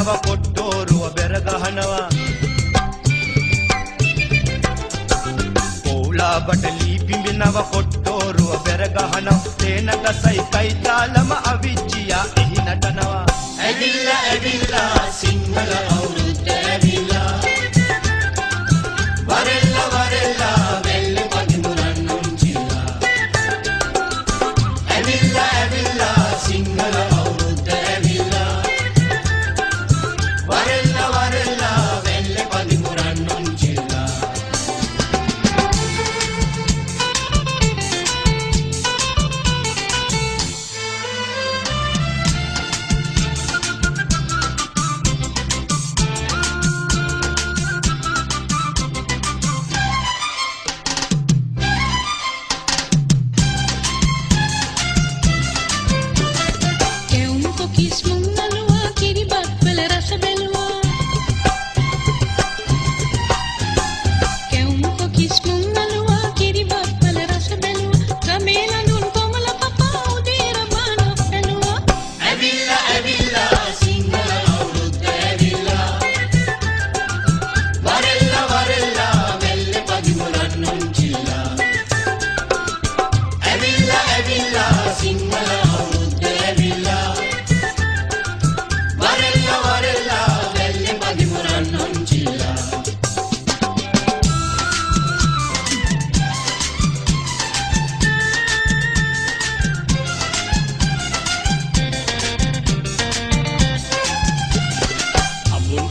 පිඹිනව කොට්ටෝරුව බෙර ගහනවා පොලාබට ලී පිඹිනව කොට්ටෝරුව බෙර ගහනවා තේන ගසයි කයිතාලම අවිච්චියා එහි නටනවා ඇවිල්ලා ඇවිල්ලා සිංහල අවුරුද්ද ඇවිල්ලා වරෙල්ලා වරෙල්ලා වෙල්ල පදිමුරන් නුංචිලා ඇවිල්ලා ඇවිල්ලා සිංහල අවුරුද්ද ඇවිල්ලා වරෙල්ලා වරෙල්ලා වෙල්ල පදිමුරන් නුංචිලා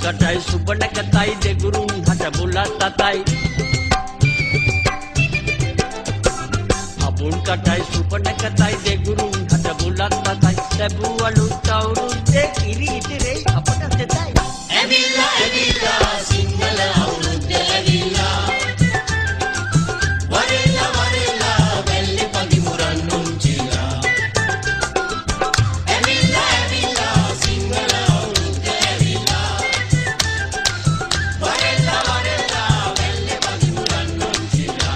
Kadai subana katai de gurun hata bulat tatai Abun kadai subana katai de gurun hata bulat tatai Tabu alu tauru de kiri itirei apata tetai Evilla evilla singala avurudde evilla Varela varela velle padimuran nunchila Evilla evilla singala avurudde evilla Varela varela velle padimuran nunchila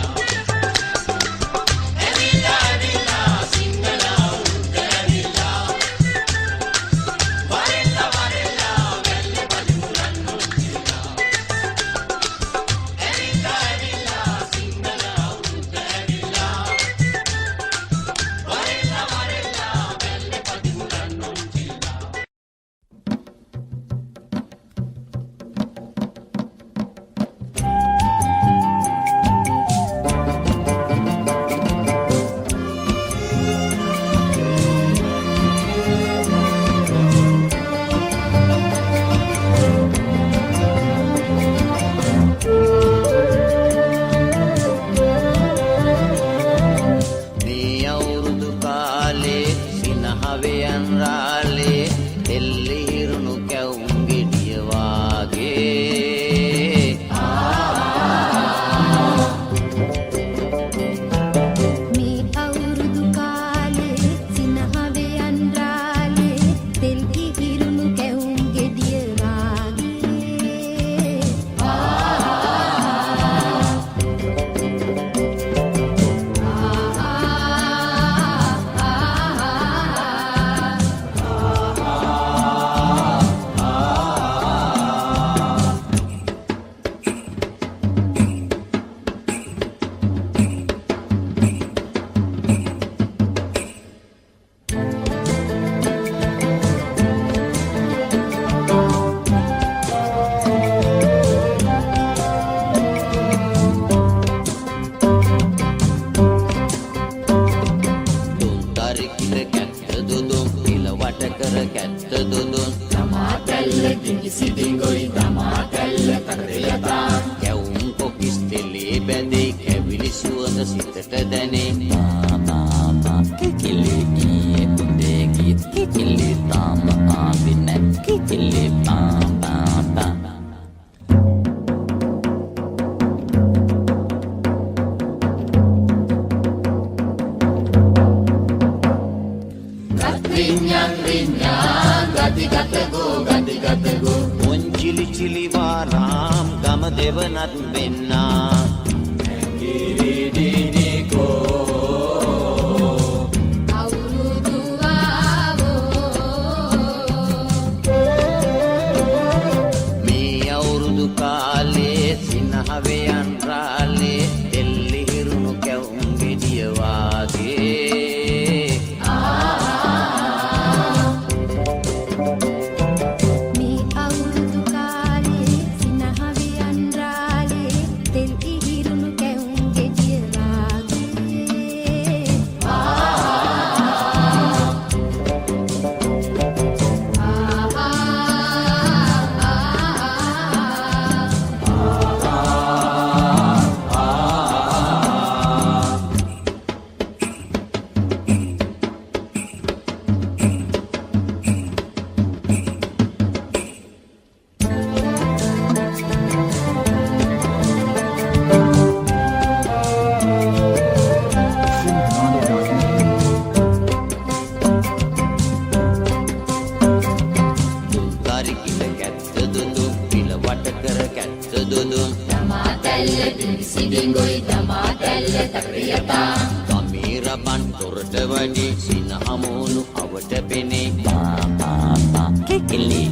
Evilla evilla singala avurudde evilla Varela varela velle padimuran nunchila Evilla evilla singala avurudde evilla Varela varela velle padimuran nunchila මේ අවුරුදු කාලේ සිනහවෙයන් රාලේ එල්ලිහිරුණු කැවුම් ගෙඩිය වාගේ මේ අවුරුදු කාලේ සිනහවෙයන් රාලේ තෙල් කිහිරුණු කැවුම් ගෙඩිය වාගේ දුන් තරිකිල කැත්ත දුදුන් පිල වට කර කැත්ත දුදුන් තමාටැල්ල කිසි දිගොයි තමාටැල්ල කරයතා කැවුම් කොකිස් තෙලේ බැඳේ කැවිලි සුවඳ සිතට දැනේ මාමා කිකිලි ඊයේ උදේ ගීත් කිකිලි තාම ආවේ නැත් කිකිලි පාපා Rinyan rinyan gati gatago මුන් චිලි චිලි වාරාම් ගම දෙවනත් වෙන්නා අවුරුදු ආවෝ රබන් තොරට වඩි සිනහමෝනු අවට පෙනේ කිකිලි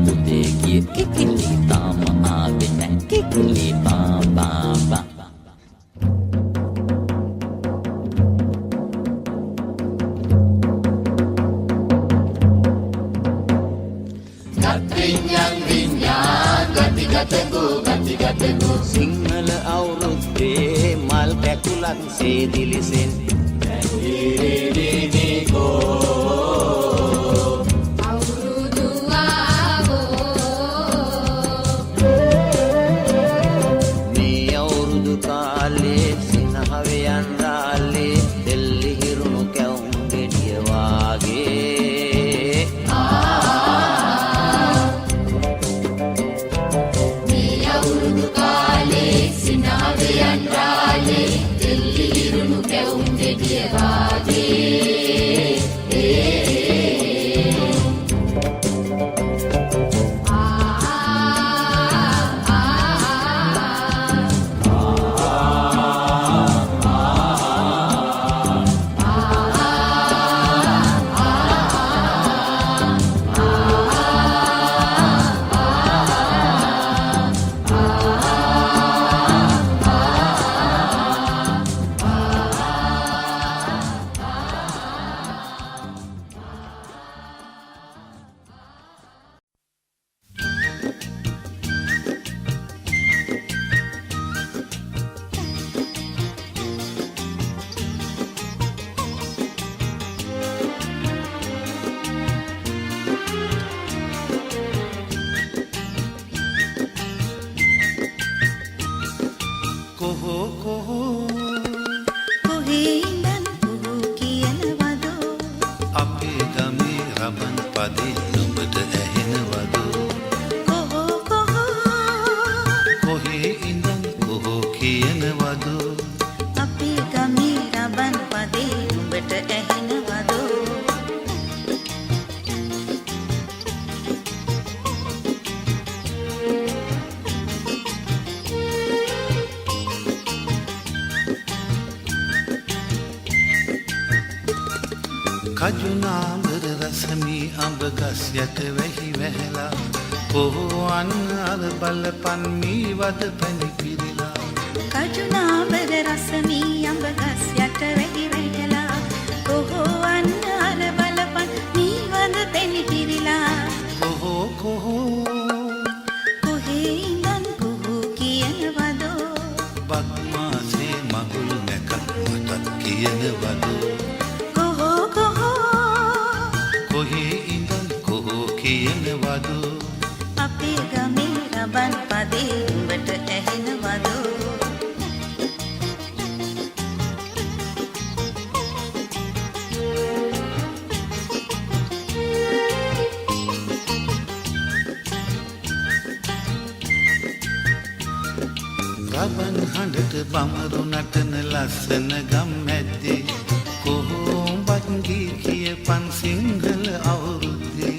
උදේ කිය කිකිලි තාම ආවේ නැහැ කිකිලි බා සිංහල අවුරුද්දේ මල් පැකුලක් සේදිලිසෙන් අවුරුදු ආවෝ මේ අවුරුදු කාලේ සිනහවේ යන්රාලේ දෙල්ලි හිරුණු කැවුම් ගෙඩිය වාගේ කජුනාඹර රසමී අඹ ගස් යට වැහි වැහැලා කොහොන් අර බලපන් මී වද පැණි පිරিলা කජුනාඹර රසමී අඹ ගස් යට වැහි වැහැලා කොහොන් අර බලපන් මී වද පැණි පිරিলা කොහේ ඉඳන් කොහො කියනවදෝ බක්මාසේ මගුල් නැකත් මටත් කියනවදෝ කොහේ ඉඳන් කොහො කියනවදෝ අපේ ගමේ රබන් පදේ උඹට ඇහෙනවදෝ රබන් හඬට බමරු නටන ලස්සන ගම් මැද්දේ කොහොඹත් ගී කියපන් සිංහල අවුරුද්දේ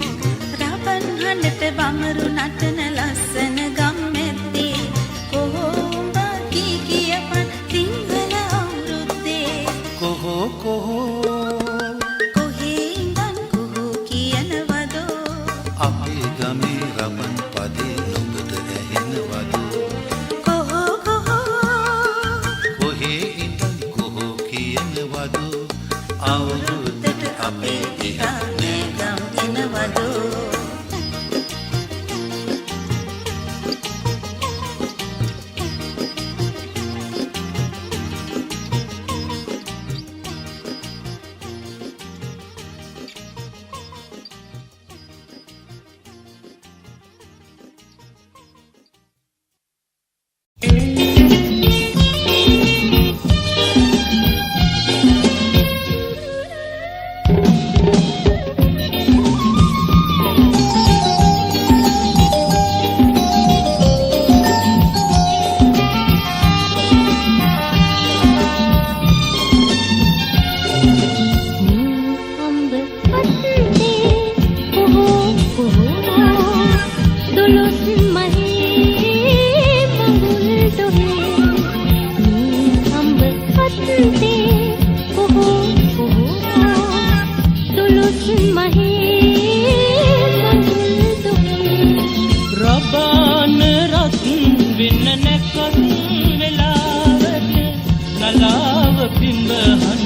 රබන් හඬට බමරු නටන ලස්සන ගම් මැද්දේ කොහොඹ කී කියපන් සිංහල අවුරුද්දේ කොහේ ඉඳන් කොහො කියනවදෝ අපේ ගමේ රබන් පදේ නුඹට ඇහෙනවදෝ කොහේ ඉඳන් කොහො කියනවදෝ අවුරුද්දට අපේ දිහා ගම් එනවදෝ Oh දුලුස් මහේ මඟුල් දුහේ රබාන රත් වෙන්න නැකත් වෙලාවට නලාව පිඹහන්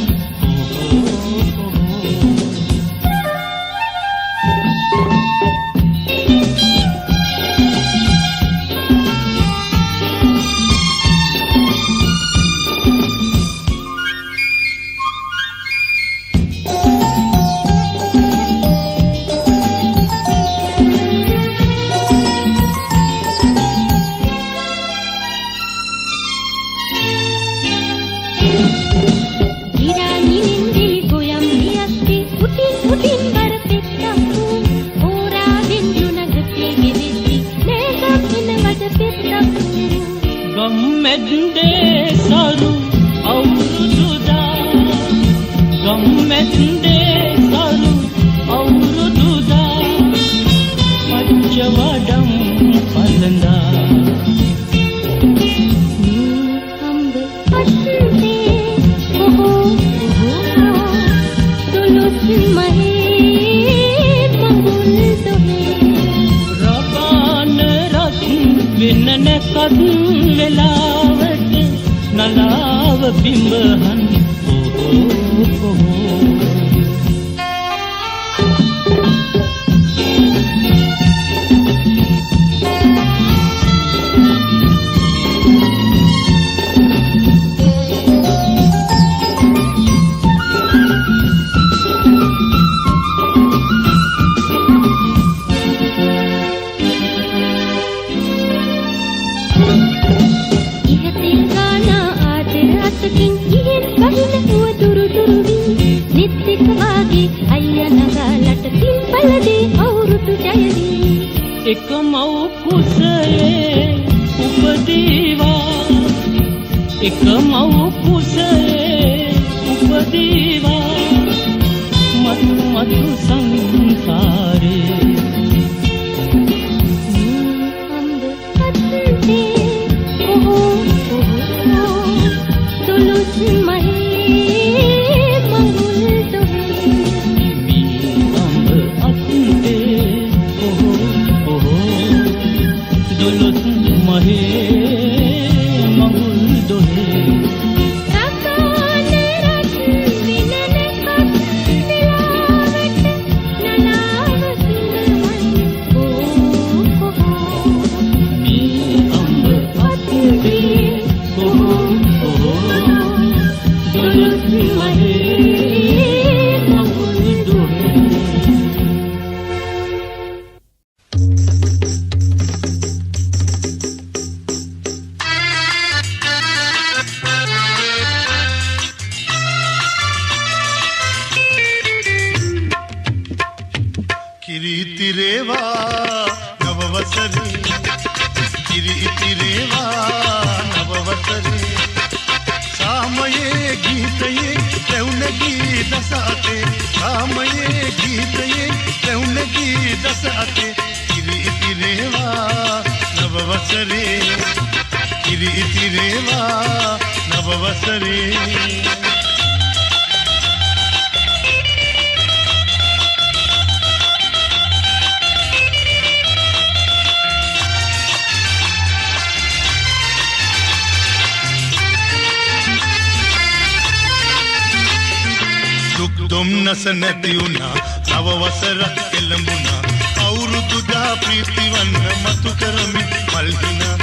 දුම්නස නැති වුණා නව වසරක් එළඹුණා අවුරුදුදා ප්‍රීතිවන්න මතු කරමි මල්හිනා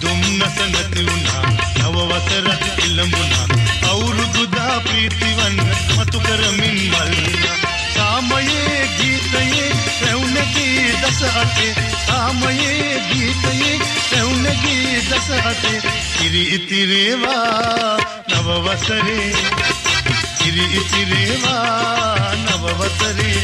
දුම්නස නැති වුණා නව වසරක් එළඹුණා අවුරුදුදා ප්‍රීතිවන්න මතු කරමින් මල්හිනා සාමයේ ගීතයේ රැවුනකී දස අතේ සාමයේ ගීතයේ රැවුනකී දස අතේ ඉරි ඉතිරේවා නව වසරේ ඉරි ඉතිරේවා නව වසරේ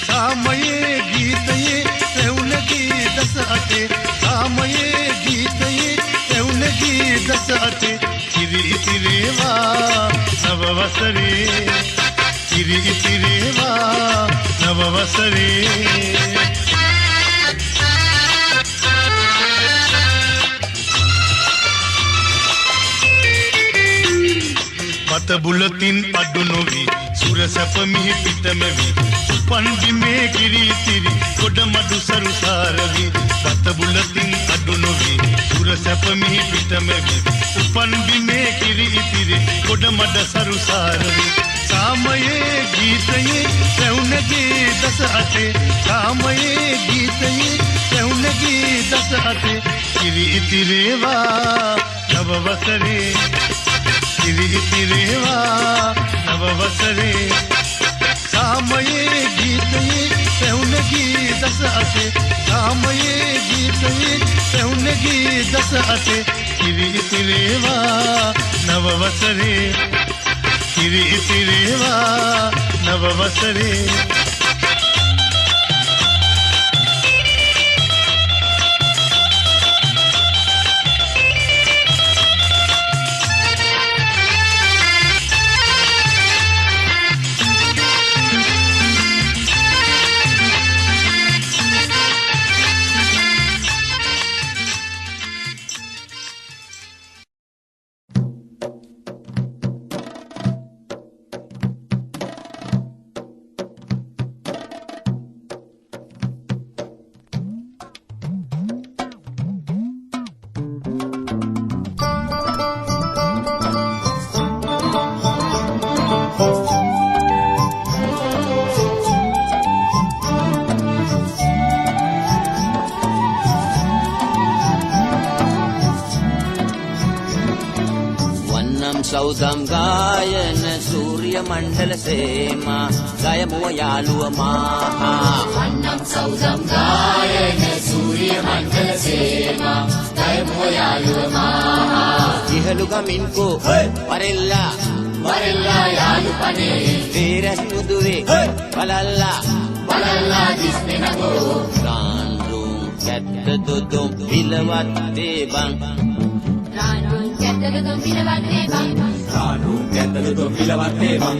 සාමයේ ගීතයේ රැවුනකී දස අතේ සාමයේ ගීතයේ රැවුනකී දස අතේ ඉරි ඉතිරේවා නව වසරේ ඉරි ඉතිරේවා නව වසරේ බත බුලතින් අඩු නොවි සුර සැප මිහි පිටමෙවි උපන් බිමේ කිරිතිරි ගොඩ මඩු සරුසාරවි බත බුලතින් අඩු නොවි සුර සැප මිහි පිටමෙවි උපන් බිමේ කිරිතිරි ගොඩ මඩ සරුසාරවි සාමයේ ගීතයේ රැවුනගේ දස අතේ සාමයේ ගීතයේ රැවුනගේ දස අතේ කිරිතිරේවා නව වසරේ කිරිතිරේවා නව වසරේ සාමයේ ගීතයේ රැවුනගේ දස අතේ සාමයේ ගීතයේ රැවුනගේ දස අතේ කිරිතිරේවා නව වසරේ කිරිතිරේවා නව වසරේ සෞදම් ගායන සූර්ය මණ්ඩල සේමා ගයමුව යාළුව මා වන්නම් සෞදම් ගායන සූර්ය මණ්ඩල සේමා ගයමුව යාළුව මා ඉහළු ගමින්කෝ වරෙල්ලා වරෙල්ලා යාළු පනේ වීරස් මුදුවේ බලල්ලා දිස්නෙනගෝ රාන්රුම් කැත්ත දුදුම් පිලවත් දේබං රානුන් කැතල දුම් පිලවත් දේබං රානුන් කැතල දුම් පිලවත් දේබං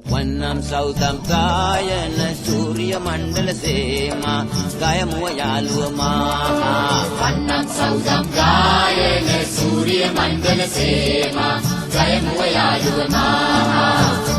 වන්නම් සෞදම් ගායන සූර්ය මණ්ඩල සේමා ගයමුව යාළුව මා වන්නම් සෞදම් ගායන සූර්ය මණ්ඩල සේමා ගයමුව යාළුව මා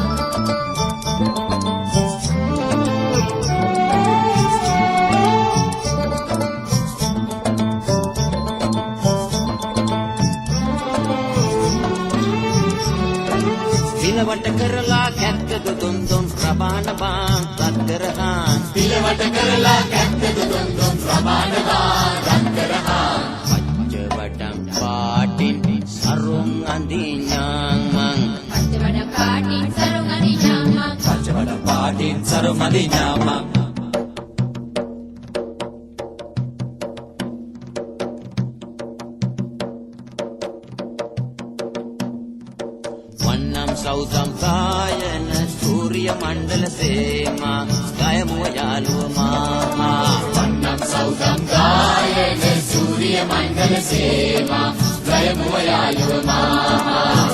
පිලවට කරලා කැත්ත දුදුම් දුම් රබාන බාන් රත්තරහාන් පිලවට කරලා කැත්ත දුදුම් දුම් රබාන බාන් රත්තරහාන් පච්චවඩම් පාටින් සරුන් අඳින්නාන් මං පච්චවඩම් පාටින් සරුන් අඳින්නාන් මං පච්චවඩම් පාටින් සරුන් අඳින්නාන් මං සෞදම් ගායන සූර්ය මණ්ඩල සේමා ගයමුව යාළුව මා වන්නම් සෞදම් ගායන සූර්ය මණ්ඩල සේමා ගයමුව යාළුව මා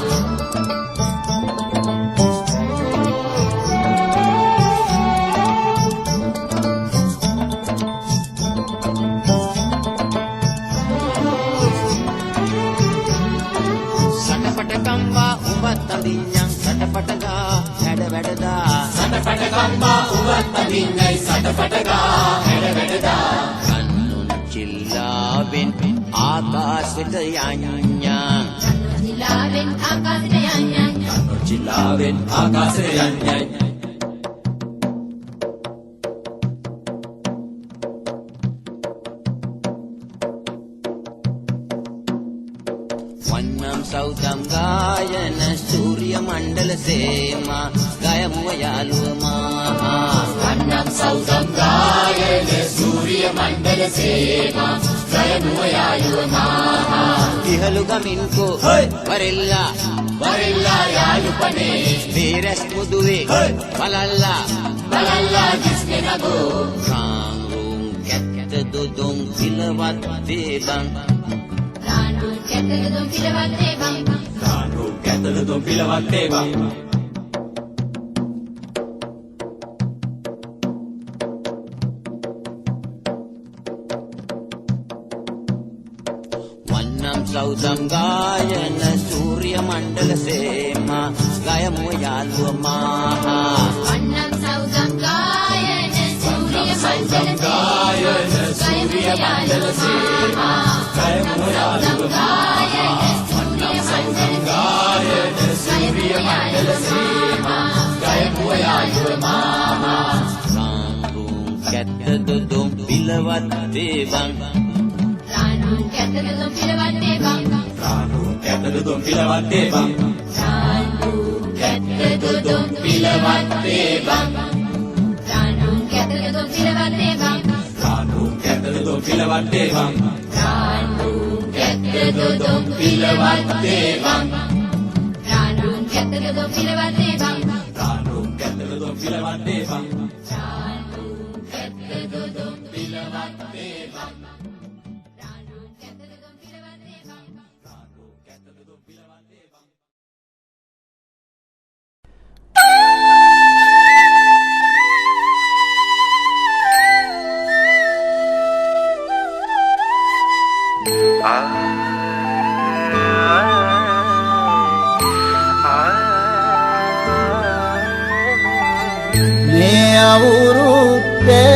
සටපටකම්වා උඹත් අඳින්නම් සටපටගා හැඩ වැඩදා සටපටකම්වා උඹත් අඳින්නයි සටපටගා හැඩ වැඩදා කන්නුන් චිල්ලාවෙන් ආකාශයට යන්නම් චිල්ලාවෙන් ආකාශයට යන්නම් චිල්ලාවෙන් ආකාශයට යන්නම් වන්නම් සෞදම් ගායන සූර්ය මණ්ඩල සේමා ගයමුව යාළුව මා වන්නම් සෞදම් ගායන සූර්ය මණ්ඩල සේමා ගයමුව යාළුව මා ඉහළු ගමින්කෝ වරෙල්ලා යාළු පනේ වීරස් මුදුවේ බලල්ලා දිස්නෙනගෝ රාන්රුම් කැත්ත දුදුම් පිලවත් දේබං රානුන් කැතල දුම් පිලවත් දේබං රානුන් කැතල දුම් පිලවත් දේබං සෞදම් ගායන සූර්ය මණ්ඩල සේමා ගයමු යාළුව මහා වන්නම් සෞදම් ගායන සූර්ය මණ්ඩල සේමා ගයමු යාළුව මහා වන්නම් සෞදම් ගායන සූර්ය මණ්ඩල සේමා ගයමු යාළුව මහා රාම්බුම් කැත්ත දුදුම් පිලවත් දේවං රාණු කැත දුදුම් පිලවත් දේවං රාණු කැත දුදුම් පිලවත් දේවං රාණු කැත දුදුම් පිලවත් දේවං රාණු කැත දුදුම් පිලවත් දේවං රාණු කැත දුදුම් පිලවත් දේවං රාණු කැත දුදුම් පිලවත් දේවං රාණු කැත දුදුම් පිලවත් දේවං රාණු කැත දුදුම් පිලවත් දේවං රාණු කැත දුදුම් පිලවත් දේවං රාණු කැත දුදුම් පිලවත් දේවං රාණු කැත දුදුම් පිලවත් දේවං මේ අවුරුද්දේ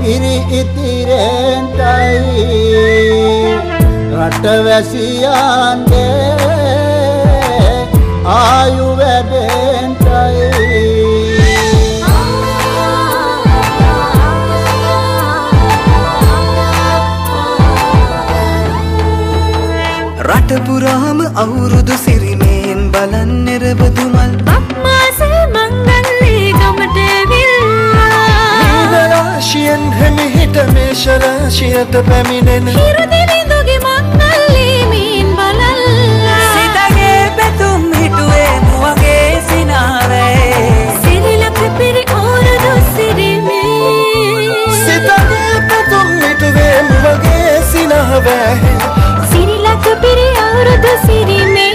ඉරි ඉතිරෙන්ටයි රටවැසියන්ගේ ආයු වැඩෙන්ටයි රට පුරාම අවුරුදු සිරිමේන් බලන් නිරබදුමල් බක්මාසේ මංගල්ලේ ගමට ඇවිල්ලා රාශියෙන් හැමිහිට මේෂ රාශියට පැමිණෙන හිරුදිරිඳුගේ මංගල්ලේ මීන් බලල්ලා සිතගේ පැතුම් හිටුවේ මුවගේ සිනාවේ සිරිලක පිරි ඕරුදු සිරිමේ සිතගේ පැතුම් හිටුවේ මුවගේ සිනාවේ සිරිලක පිරි අවුරුදු සිරිමේ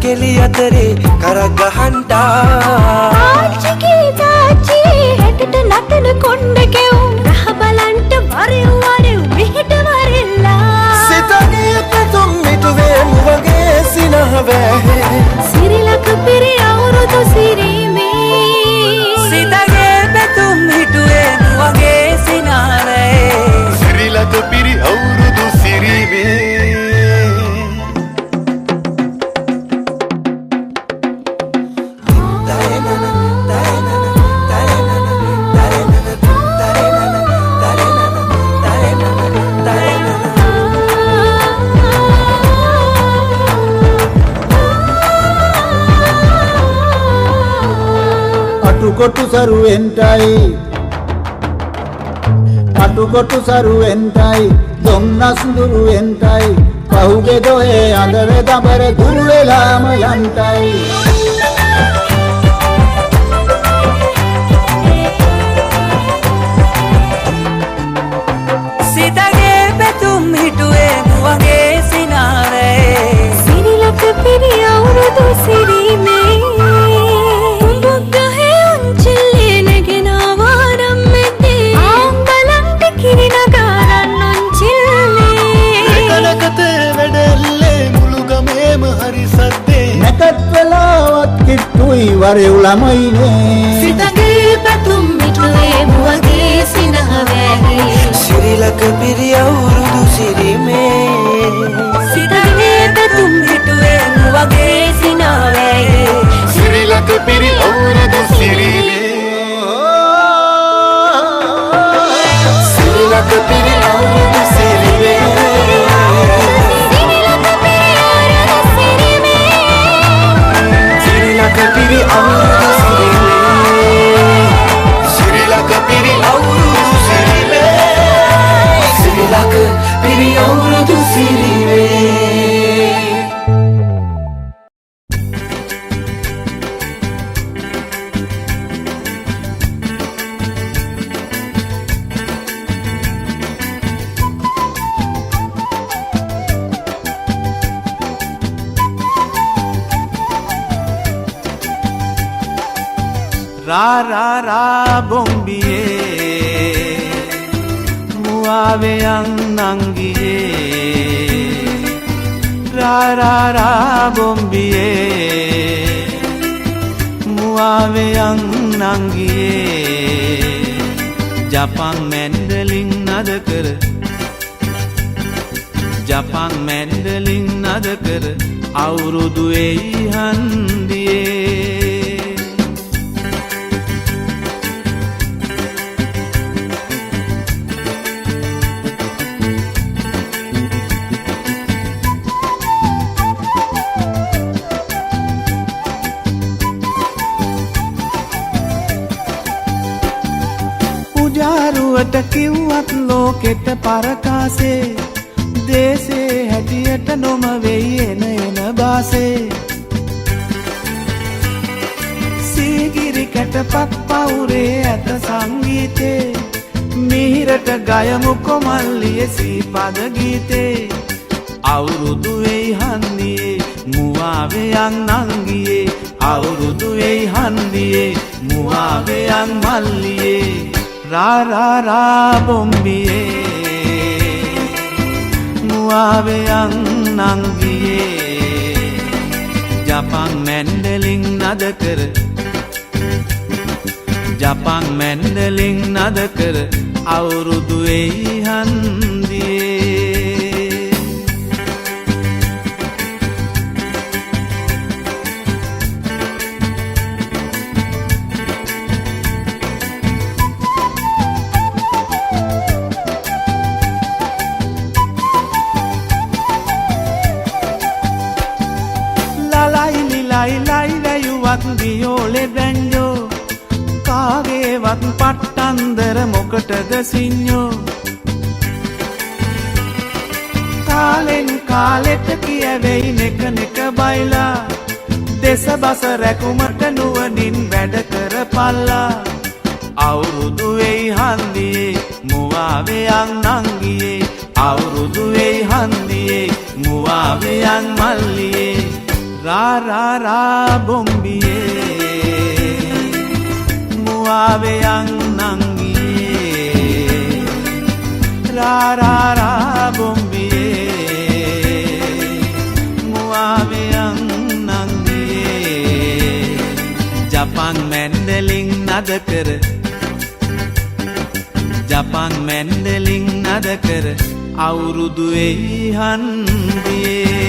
කෙලි අතරේ කරක් ගහන්ටා ආච්චිගේ තාච්චි හැටට නටන කොණ්ඩ කෙවුම් රහ බලන්ට වරෙව් වරෙව් මෙහෙට වරෙල්ලා සිතගේ පැතුම් මිටුවේ මුවගේ සිනහවේ සිරිලක පිරි අවුරුදු සිරිමේ සිතගේ පැතුම් හිටුවේ මුවගේ සිනාවේ සිරිලක පිරි අවුරුදු සිරිමේ අටුකොටු සරුවෙන්ටයි දොම්නස් දුරුවෙන්ටයි පහුගේ දොහේ අඳවේ දබර දුරු වෙලාම යන්ටයි සිතගේ පැතුම් හිටුවේ මුවගේ සිනාවේ සිරිලක පිරි අවුරුදු සිරිමේ නැකත් වෙලාවත් කිට්ටුයි වරෙව් ළමයිනේ සිතගේ පැතුම් මිටුවේ මුවගේ සිනහවැහි සිරිලක පිරි අවුරුදු සිරිමේ සිතගේ පැතුම් මිටුවේ මුවගේ සිනහවැහි සිරිලක පිරි අවුරුදු සිරිමේ සිරිලක පිරි අවුරුදු සිරිමේ පිරි අවුරුදු සිරිමේ සිරිලක පිරි අවුරුදු සිරිමේ සිරිලක පිරි පිරි අවුරුදු සිරිවේ रा रा रा बोंबिये मुआवे अंगिये रा रा रा बोंबिये मुआवे अंगिये जापान मैंडलिंग नद कर जापान मैंडलिंग नद कर අවුරුදු එයි හන්දියේ පුජාරුවට කිව්වත් ලෝකෙට පරකාසේ දේසේ හැටියට නොම වෙයි එන බාසේ සීගිරි කැටපත් පවුරේ ඇත සංගීතේ මිහිරට ගයමු කොමල්ලිය සීපද ගීතේ අවුරුදු වෙයි හන්දියේ මුවාවේ නංගියේ අවුරුදු වෙයි හන්දියේ මුවාවේ මල්ලියේ रा रा रा बोंबिये मुआवे नंगिये जापान मैंडलिंग नद कर जापान मैंडलिंग नद कर අවුරුදු එයි හන්දියේ වියෝලෙ බැන්ජෝ කාගේවත් පට්ටන්දර මොකටද සිඤ්ඤෝ කාලෙන් කාලෙට කියවෙයි නෙක නෙක බයිලා දෙසබස රැකුමට නුවණින් වැඩ කරපල්ලා අවුරුදු වෙයි හන්දියේ මුවාවේ නංගියේ අවුරුදු වෙයි හන්දියේ මුවාවේ මල්ලියේ रा रा रा बोंबिये मुआवे नंगिये रा रा रा बोंबिये मुआवे नंगिये जापान मैंडलिंग नद कर जापान मैंडलिंग नद कर අවුරුදු එයි හන්දියේ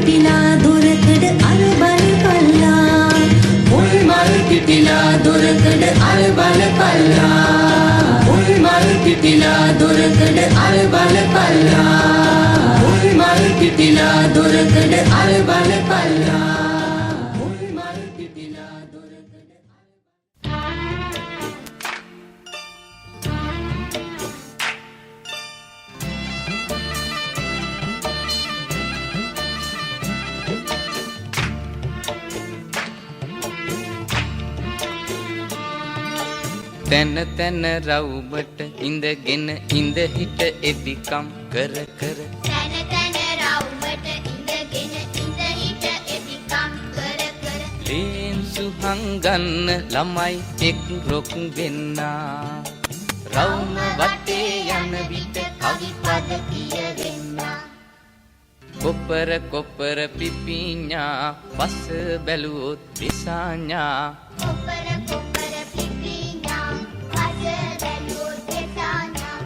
පිපිලා දොරකඩ අර බලපල්ලා මුල් මල් පිපිලා දොරකඩ අර බලපල්ලා මුල් මල් පිපිලා දොරකඩ අර බලපල්ලා මුල් මල් පිපිලා දොරකඩ අර බලපල්ලා මුල් මල් පිපිලා දොරකඩ තැන තැන රවුමට ඉඳගෙන ඉඳ හිට එදිකම් කර කර තැන තැන රවුමට ඉඳගෙන ඉඳ හිට එදිකම් කර කර ලේන්සු හංගන්න ළමයි එක් රොක් වෙන්නා රවුම වටේ යන විට කවි පද කියවෙන්නා කොපර කොපර පිපිඤ්ඤා පස බැලුවොත් දිසාඤ්ඤා කොපර කොපර පිපිඤ්ඤා පස බැලුවොත් දිසාඤ්ඤා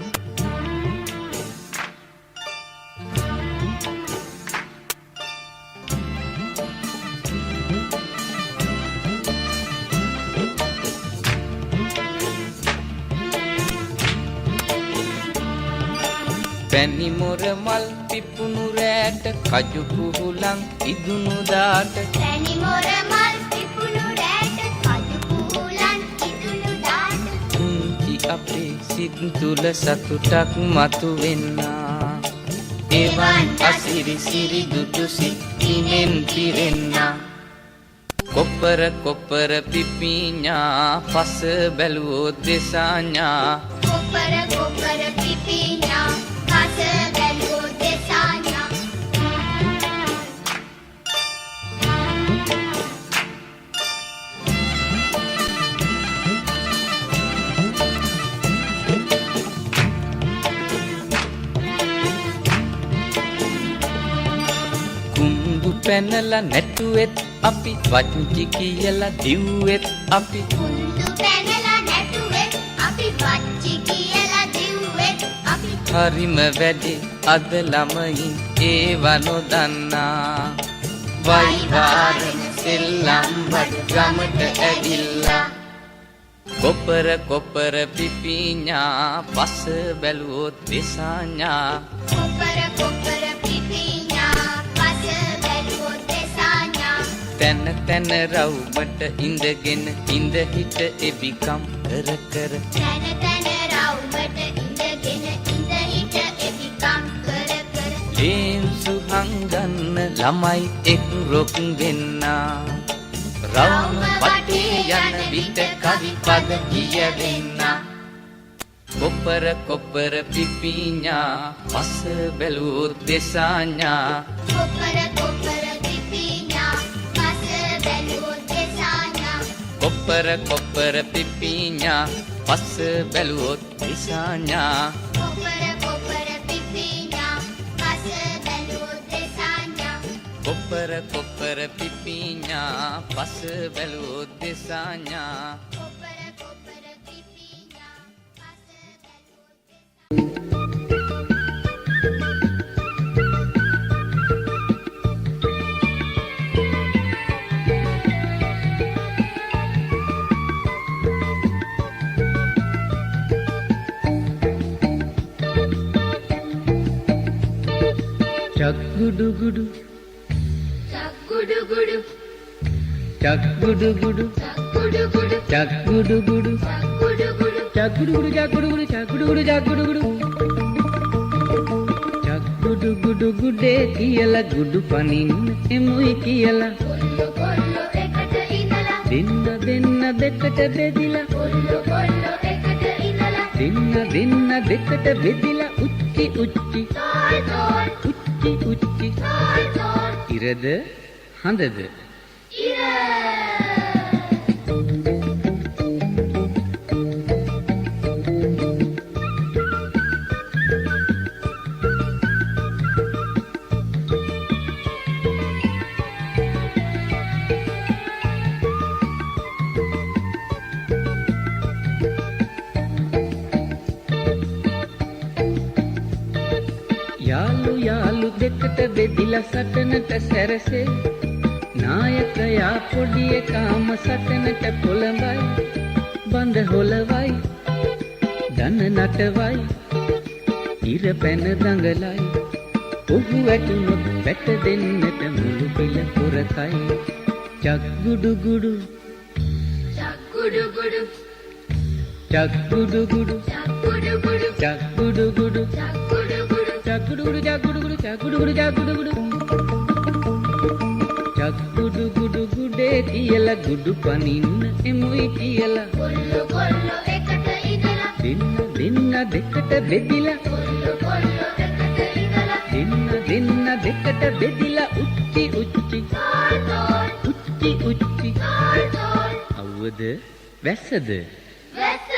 පැණි මොර මල් පිපුණු රැට කජු කුහුලන් ඉදුණු දාට පැණි මොර මල් පිපුණු රැට කජු කුහුලන් ඉදුණු දාට කුංචි අපේ සිත් තුල සතුටක් මතු වෙන්නා එවන් අසිරි සිරි දුටු සිතිනෙන් පිරෙන්නා කොපර කොපර පිපිඤ්ඤා පස බැලුවොත් දෙසාඤ්ඤා කොපර කොපර පිපිඤ්ඤා පස බැලුවොත් දෙසාඤ්ඤා කුඹු පැනලා නැටුවෙත් අපි වච්චි කියලා දිව්වෙත් අපි කුඳු පැනලා නැටුවෙත් අපි වච්චි කියලා දිව්වෙත් අපි හරිම වැඩි අද ළමයින් ඒව නොදන්නා වයිවාරන සෙල්ලම් බඩ ගමට ඇවිල්ලා කොපර කොපර පිපිඤ්ඤා පස බැලුවොත් දෙසාඤ්ඤා කොපර කොපර පිපිඤ්ඤා පස බැලුවොත් දෙසාඤ්ඤා තැන තැන රවුමට ඉඳගෙන ඉඳ හිට එබිකම් කර කර තැන තැන රවුමට ඉඳගෙන ඉඳ හිට එදිකම් කර කර ලේන්සු හංගන්න ළමයි එක් රොක් වෙන්නා රවුම වටේ යන විට කවි පද කියවෙන්නා කොපර කොපර පිපිඤ්ඤා පස බැලුවොත් දෙසාඤ්ඤා කොපර කොපර පිපිඤ්ඤා පස බැලුවොත් දෙසාඤ්ඤා කොපර කොපර පිපිඤ්ඤා පස බැලුවොත් දිසාඤ්ඤා කොපර කොපර පිපිඤ්ඤා පස බැලුවොත් දෙසාඤ්ඤා කොපර කොපර පිපිඤ්ඤා පස බැලුවොත් දෙසාඤ්ඤා කොපර කොපර පිපිඤ්ඤා පස චක්ගුඩු ගුඩු චක්කුඩු ගුඩු චක්ගුඩු ගුඩු චක්කුඩු ගුඩු චක්ගුඩු ගුඩු චක්කුඩු ගුඩු චක්ගුඩු ගුඩු චක්ගුඩු ගුඩු චක්ගුඩු ගුඩු චක්ගුඩු ගුඩු චක්ගුඩු ගුඩු ගුඩේ කියලා ගුඩු පනින්න එමුයි කියලා කොල්ලෝ කොල්ලෝ එකට ඉඳලා දෙන්න දෙකට බෙදිලා කොල්ලෝ කොල්ලෝ එකට ඉඳලා දෙන්න දෙකට බෙදිලා උච්චි උච්චි තෝල් තෝල් උච්චි උච්චි තෝල් තෝල් ඉරද හඳද ඉර දෙකට බෙදිලා සටනට සැරසේ නායකයා පොඩි එකාම සටනට පොළඹයි බඳ හොලවයි දන නටවයි ඉර පැන දඟලයි ඔහු වැටුනොත් පැට දෙන්නට මුළු පිළ පුරකයි චක්ගුඩු ගුඩු චක්ගුඩු ගුඩු චක්ගුඩු ගුඩු චක්ගුඩු ගුඩු චක්ගුඩු ගුඩු චක්ගුඩු ගුඩු චක්ගුඩු ගුඩු චක්ගුඩු ගුඩු චක්ගුඩු ගුඩු චක්ගුඩු ගුඩු චක්ගුඩු ගුඩු ගුඩේ කියලා ගුඩු පනින්න එමුයි කියලා කොල්ලෝ කොල්ලෝ එකට ඉඳලා දෙන්න දෙකට බෙදිලා කොල්ලෝ කොල්ලෝ එකට ඉඳලා දෙන්න දෙකට බෙදිලා උච්චි උච්චි උච්චි උච්චි අවුවද වැස්සද වැස්ස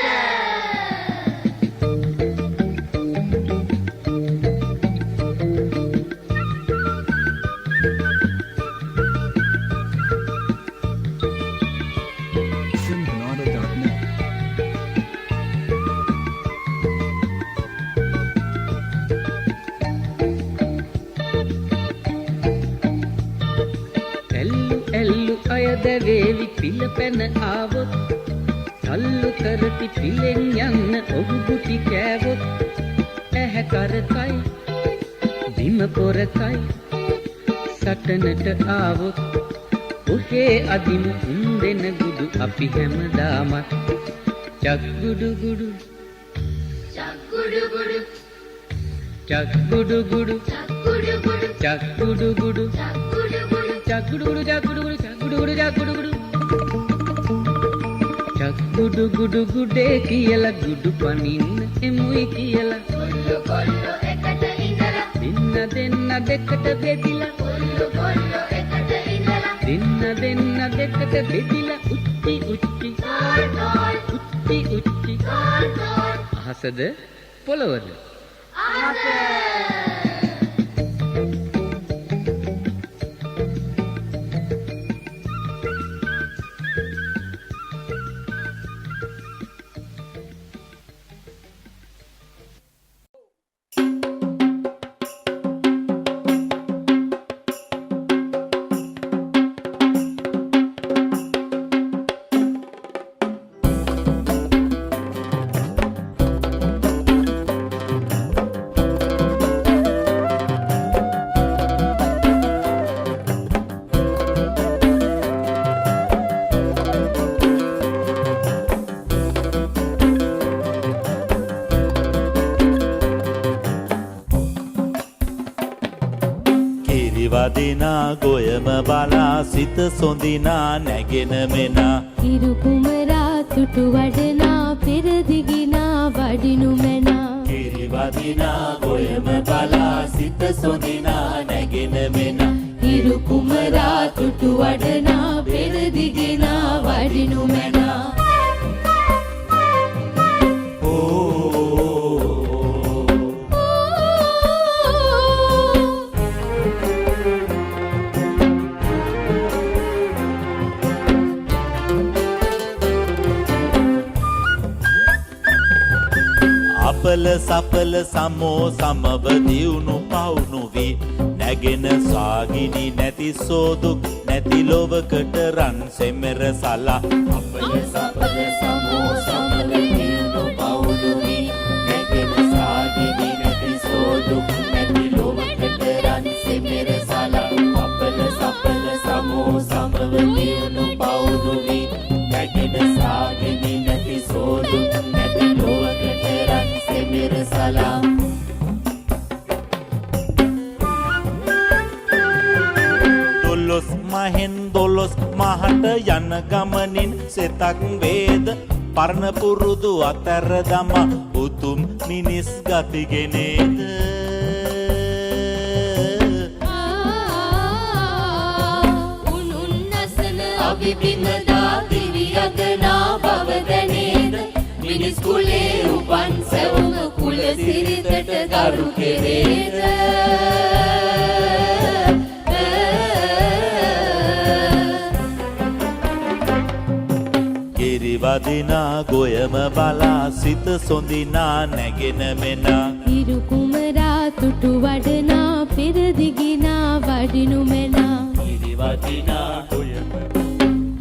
අයදවේවි පිළ පැන ආවොත් තල්ලු කරති පිලෙන් යන්න ඔහු ගුටි කෑවොත් ඇහැ කරකයි බිම පොරකයි සටනට ආවොත් ඔහේ අදිමු උන්දෙන ගුඩු අපි හැමදාමත් චක්ගුඩු ගුඩු චක්ගුඩු ගුඩු චක්ගුඩු ගුඩු චක්ගුඩු ගුඩු චක්ගුඩු ගුඩු චක්ගුඩු ගුඩු චක්ගුඩු ගුඩු චක්ගුඩු ගුඩු චක්ගුඩු ගුඩු චක්ගුඩු ගුඩු චක්ගුඩු ගුඩු ගුඩේ කියලා ගුඩු පනින්න එමුයි කියලා කොල්ලෝ කොල්ලෝ එකට ඉඳලා දෙන්න දෙකට බෙදිලා කොල්ලෝ කොල්ලෝ එකට ඉඳලා දෙන්න දෙකට බෙදිලා උච්චි උච්චි උච්චි උච්චි අහසද පොළවද අහස වදිනා ගොයම බලා සිත සොඳිනා නැගෙන මෙනා හිරු කුමරා තුටු වඩනා පෙරදිගිනා වඩිනු මැනා කිරි වදිනා ගොයම බලා සිත සොඳිනා නැගෙන මෙනා හිරු කුමරා තුටු වඩනා පෙරදිගිනා වඩිනු මැනා අපල සපල සමෝ සමව දියුණු පවුණු වී නැගෙන සාගිනි නැති සෝදුක් නැති ලොවකට රන් සෙමෙර සලා අපල සපල සමෝ සමව දියුණු පවුණු වී නැගෙන සාගිනි නැති සෝදුක් නැති ලොවකට රන් සෙමෙර සලා අපල සපල සමෝ සමව දියුණු පවුණු වී නැගෙන සාගිනි නැති සෝදුක් නැති ලොවකට රන් සෙමෙර සලා දොළොස් මහෙන් දොළොස් මහට යන ගමනින් සෙතක් වේද පරණ පුරුදු අතර දමා උතුම් මිනිස් ගතිගෙනේද උනුන්නසන අවිබිමදා දිවියගනා බව දැනේද මිනිස් කුලේ උපන් සැවුම කුල සිරිතට ගරු කෙරේද කිරි වදිනා ගොයම බලා සිත සොඳිනා නැගෙන මෙනා හිරු කුමරා තුටු වඩනා පෙරදිගිනා වඩිනු මැනා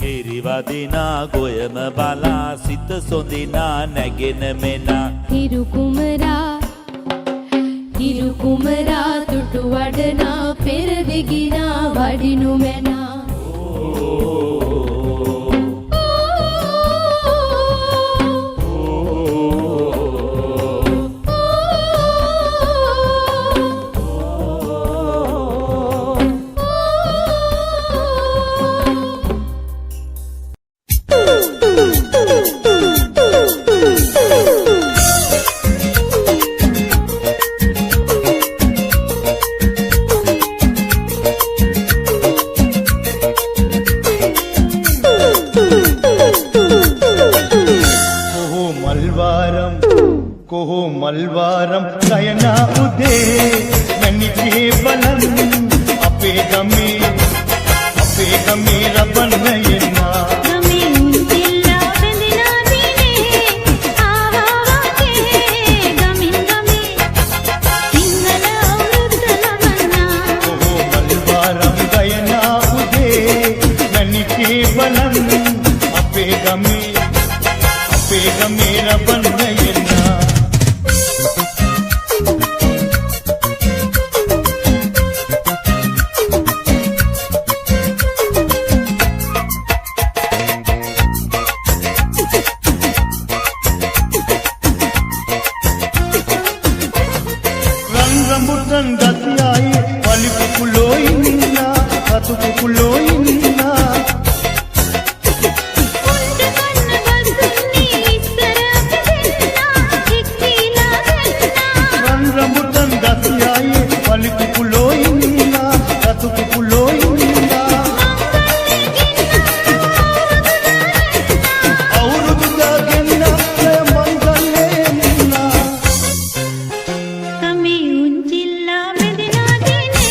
හිරිවදිනා ගොයම බලා සිත සොඳිනා නැගෙන මෙනා හිරු කුමරා තුටු වඩනා පෙරදිගිනා වඩිනු මැනා මල්වාරම් ගයනා උදේ මැණිකේ බලන් අපේ ගමේ රබන්න එන්නා අපේ ගමේ රබන්න එන්නා rambutan gatiai wali kukulo inna katu kukulo inna unde kanna basunni issara apdenna ikkila denna rambutan gatiai wali kukulo inna katu kukulo inna aurudu dagenna mangalle inna kami unjilla medina dine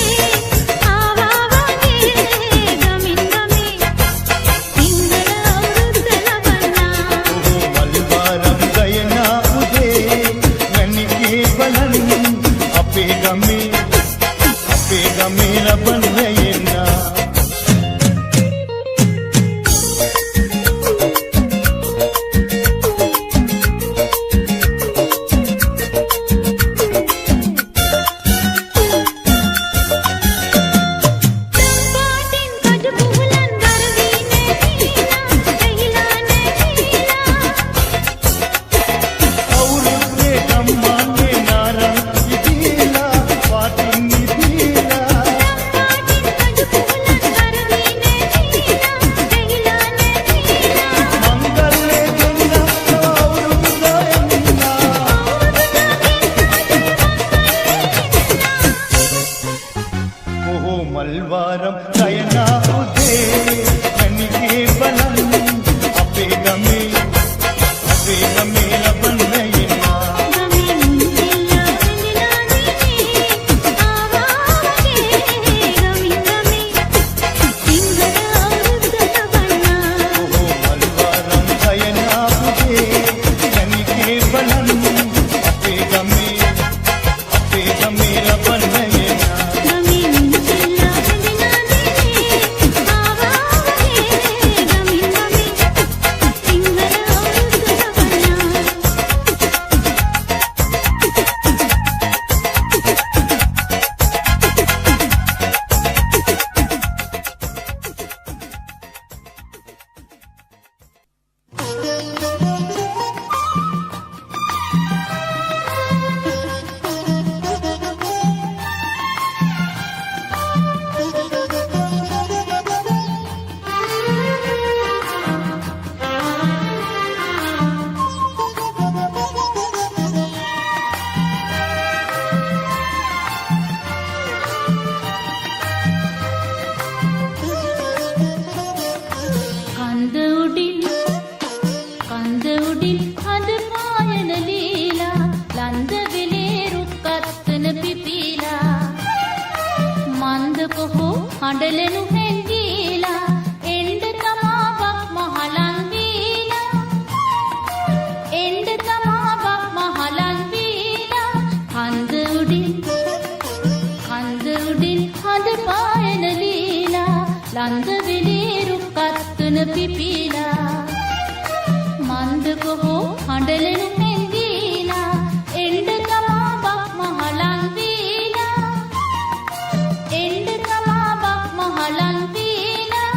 awa wage gamin gami singala avurudda labanna malwaram gayana ude manike balan ape gami labanna yenna malwaram gayana ude manike balan ape game labanna yenna gamin unjilla medina dine awa wage gamin gami singala avurudda labanna malwaram gayana ude manike balan ape game labanna yenna හඬලෙනු හැංගීලා එන්න තමාවක් මහලන් වීලා එන්න තමාවක් මහලන් වීලා ලන්ද වෙලේ රුක්කත්තුන පිපිලා මන්ද කොහෝ හඬලෙනු හැංගීලා එන්න තමා බක් මහලන් වීලා එන්න තමා බක් මහලන් වීලා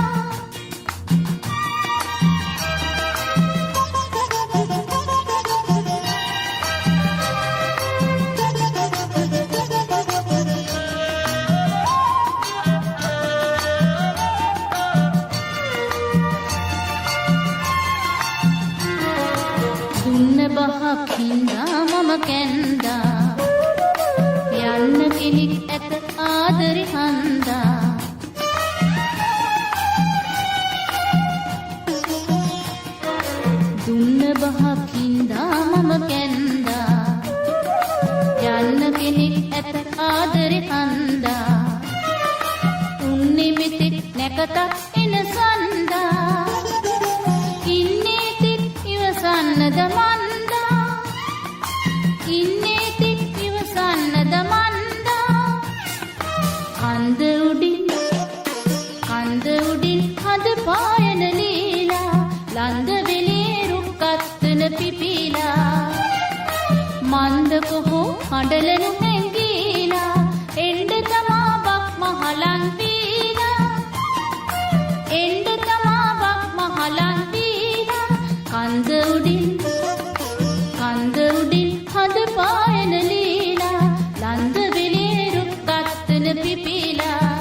බහක් හින්දා මම කැන්දා යන්න කෙනෙක් ඇත ආදරි හන්දා දුන්න බහක් හින්දා මම කැන්දා යන්න කෙනෙක් ඇත ආදරි හන්දා උන්නේ මෙතෙක් නැකතක් එන සන්දා ඉන්නේ තික් ඉවසන්නද මන්දා ඉන්නේ තික් ඉවසන්නද මන්දා කන්ද උඩින් හද පායන ලීලා ලන්ද වෙලේ රුක්කත්තන පිපිලා මන්ද කොහෝ හඬලනු හැංගීලා එන්න තමා බක් මහලන් වීලා එන්න තමා බක් මහලන් වීලා කන්ද උඩින් හද පායන ලීලා ලන්ද වෙලේ රුක්කත්තන පිපිලා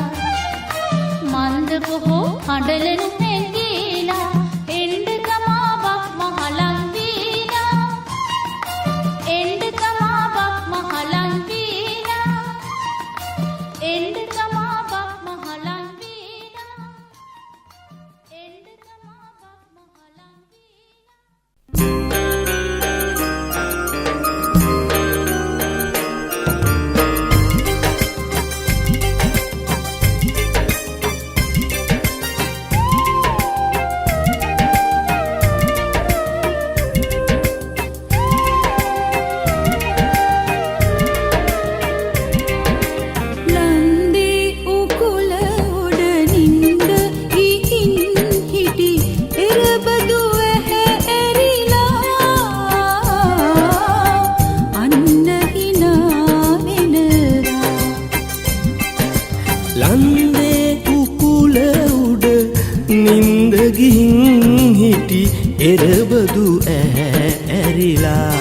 මන්ද කොහෝ හඬලනු හැංගීලා එන්න තමා බක් මහලන් වීලා එන්න තමා බක් මහලන් වීලා එන්න තමා බක් මහලන් වීලා එන්න තමා බක් මහලන් එරබදු ඇරිලා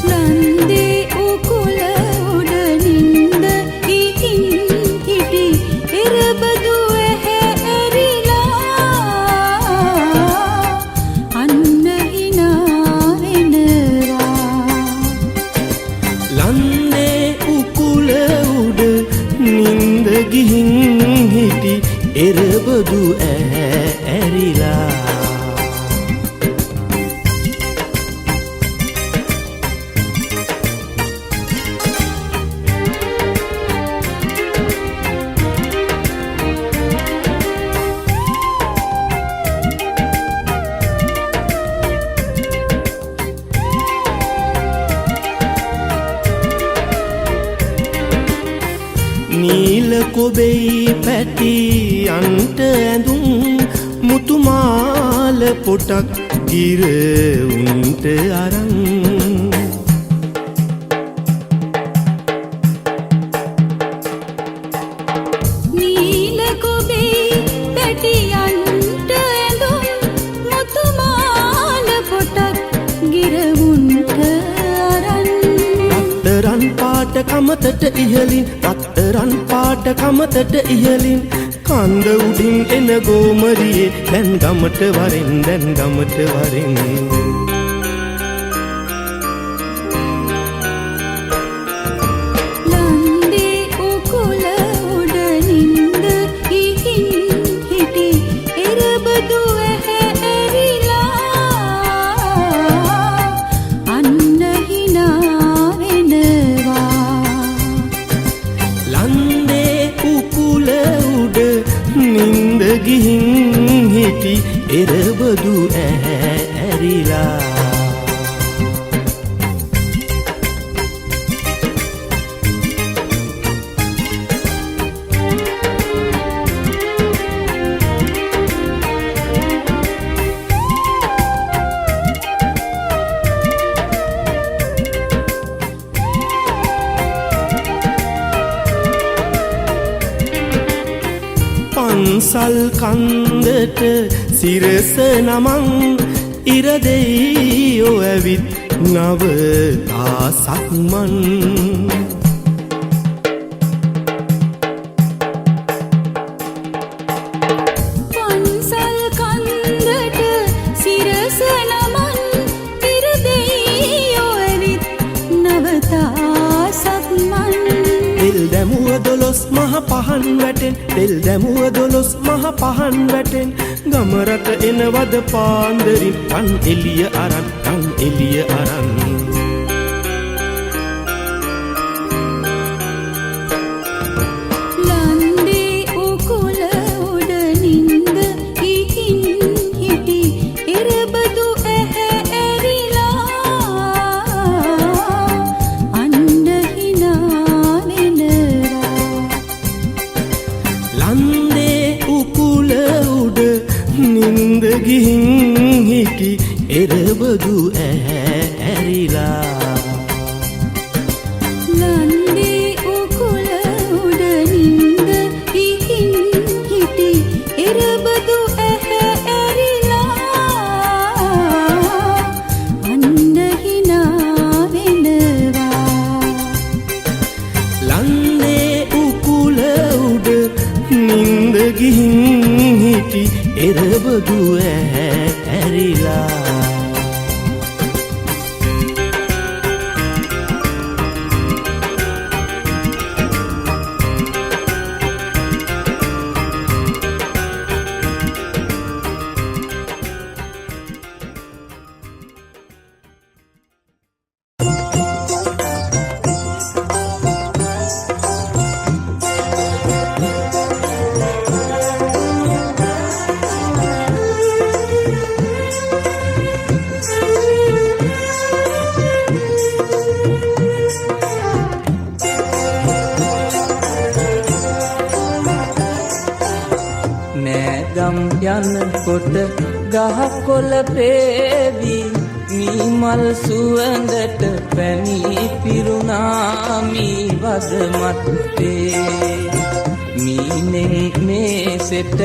ලන්දේ උකුල උඩ නින්ද ඉහින් හිටි එරබදු ඇරිලා අන්න හිනා වෙනවා ලන්දේ උකුල උඩ නින්ද ගිහින් හිටි එරබදු ඇරිලා නීල කොබෙයි පැටි අන්ට ඇඳුම් මුතුමාල පොටක් ගිර උන්ට අරන් නීල කොබෙයි පැටි අන්ට ඇඳුම් මුතුමාල පොටක් ගිර උන්ට අරන් රත්තරන් පාට කමතට ඉහලින් රත්තරන් පාට කමතට ඉහලින් කන්ද උඩින් එන ගෝමරියේ දැන් ගමට වරෙන් ලන්දේ උකුල උඩ නින්ද ඉහින් හිටි එරබදු ඇරිලා අන්න හිනා වෙනවා ලන්දේ උකුල උඩ නින්ද ගිහින් හිටි එරබදු ඇරිලා පන්සල් කන්දට සිරස නමං ඉරදෙයියෝ ඇවිත් නව දාසක්මන් පන්සල් කන්දට සිරස නමන් ඉරදෙයියෝ ඇවිත් නව දාසක්මන් තෙල් දැමුව දොළොස් මහ පහන් වැටෙන් තෙල් දැමුව දොළොස් මහ පහන් වැටෙන් ගමරට එනවද පාන්දරින් තන් එළිය අරන් තන් එළිය අරන් ලන්දේ උකුල උඩ නින්ද ඉහින් හිටි එරබදු ඇහැ ඇරිලා අන්න හිනා වෙනවා ලන්දේ උකුල උඩ නින්ද ගිහින් හිටි එරබදු ඇහැ ඇරිලා ලන්දේ උකුල උඩ නින්ද ඉහින් හිටි එරබදු ඇහැ ඇරිලා අන්න හිනා වෙනවා ලන්දේ උකුල උඩ නින්ද ගිහින් හිටි එරබදු ඇහැ ඇරිලා යනකොට ගහකොළ පේවි මී මල් සුවඳට පැණි පිරුණා මී වද මත්තේ මීනෙන් මේසෙට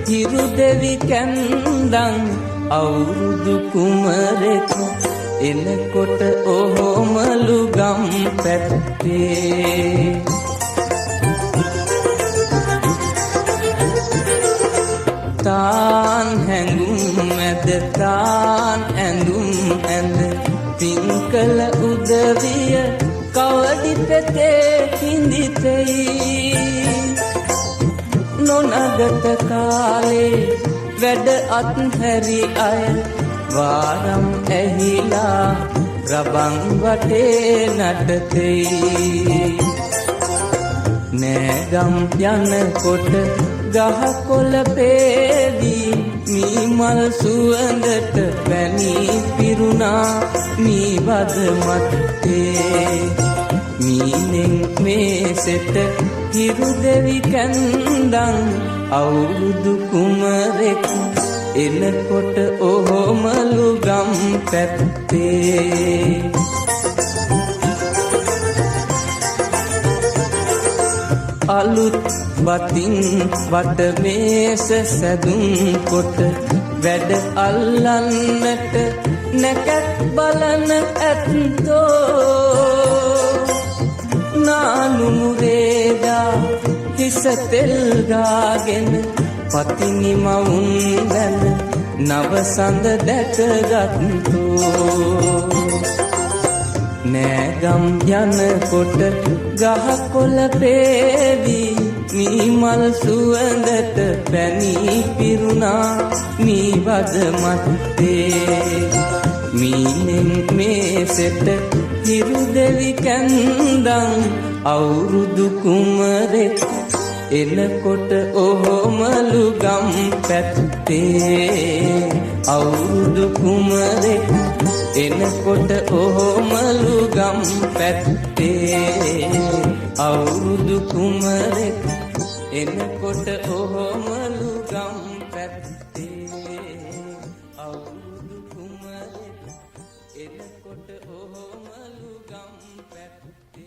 හිරු දෙවි කැන්දන් අවුරුදු කුමරෙකු එනකොට ඔහොමලු ගම් පැත්තේ තාන් හැඟුම් ඇද තාන් ඇඳුම් ඇඳ පින්කල උදවිය කවදි පෙතේ හිඳිතෙයි නොනගත කාලේ වැඩ අත්හැරි අය වාරම් ඇහිලා රබන් වටේ නටතෙයි නෑගම් යනකොට ගහකොළ පේවි මී මල් සුවඳට පැණි පිරුණා මී වද මත්තේ මීනෙන් මේසෙට හිරු දෙවි කැන්දන් අවුරුදු කුමරෙකු එනකොට ඔහොමලු ගම් පැත්තේ අලුත් වතින් වට මේස සැදුම් කොට වැඩ අල්ලන්නට නැකත් බලන ඇත්තෝ නානුමුරේදා හිස තෙල් ගාගෙන පතිනි මවුන් වැඳ නව සඳ දැකගත්තෝ නෑගම් යනකොට ගහකොළ පේවි මී මල් සුවඳට පැණි පිරුණා මී වද මත්තේ මීනෙන් මේසෙට හිරු දෙවි කැන්දන් අවුරුදු කුමරෙකු එනකොට ඔහොමලු ගම් පැත්තේ අවුරුදු කුමරෙකු එනකොට ඔහොමලු ගම් පැත්තේ අවුරුදු කුමරෙකු එනකොට ඔහොමලු ගම් පැත්තේ අවුරුදු කුමරෙකු එනකොට ඔහොමලු ගම් පැත්තේ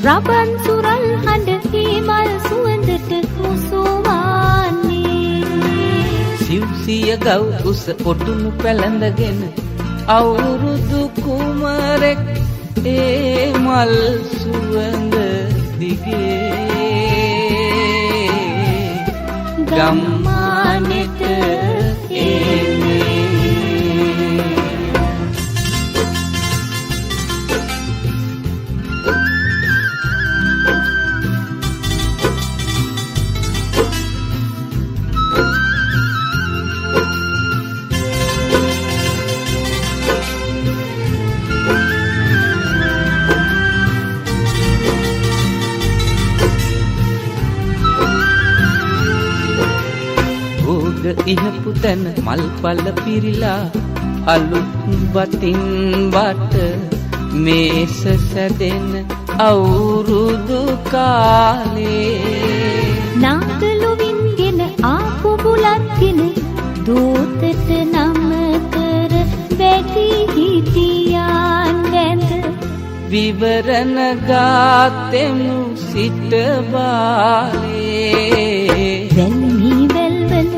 රබන් සුරල් හඬ හිමල් සුවඳට මුසුවන්නේ සිව්සිය ගව් උස ඔටුනු පැළඳගෙන අවුරුදු කුමරෙක් ඒ මල් සුවඳ දිගේ ගම්මානෙට එන්නේ ඉහපු තැන මල් පල පිරිලා අලුත් බතින් වට මේස සැදෙන අවුරුදු කාලේ නාගලුවින්ගෙන ආපු බුලත්ගෙන දූතට නම කර වැඩි හිටියන් වැඳ විවරණ ගාතෙමු සිට බාලේ වැල්මි වැල්වල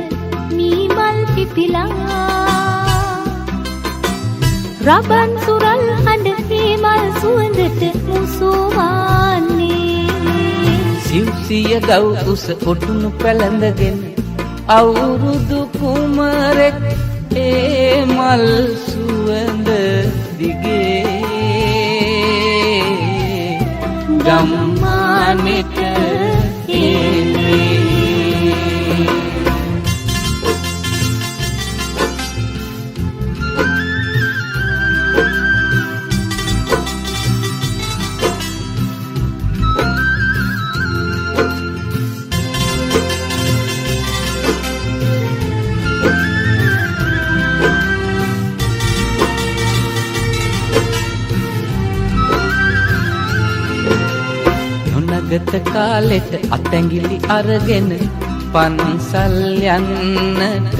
මීමල් පිපිලා රබන් සුරල් හඬ හිමල් සුවඳට මුසුවන්නේ සිව්සිය ගව් උස ඔටුනු පැළඳගෙන අවුරුදු කුමරෙක් ඒ මල් සුවඳ දිගේ ගම්මානෙට එන්නේ ගත කාලෙට අතැඟිලි අරගෙන පන්සල් යන්නට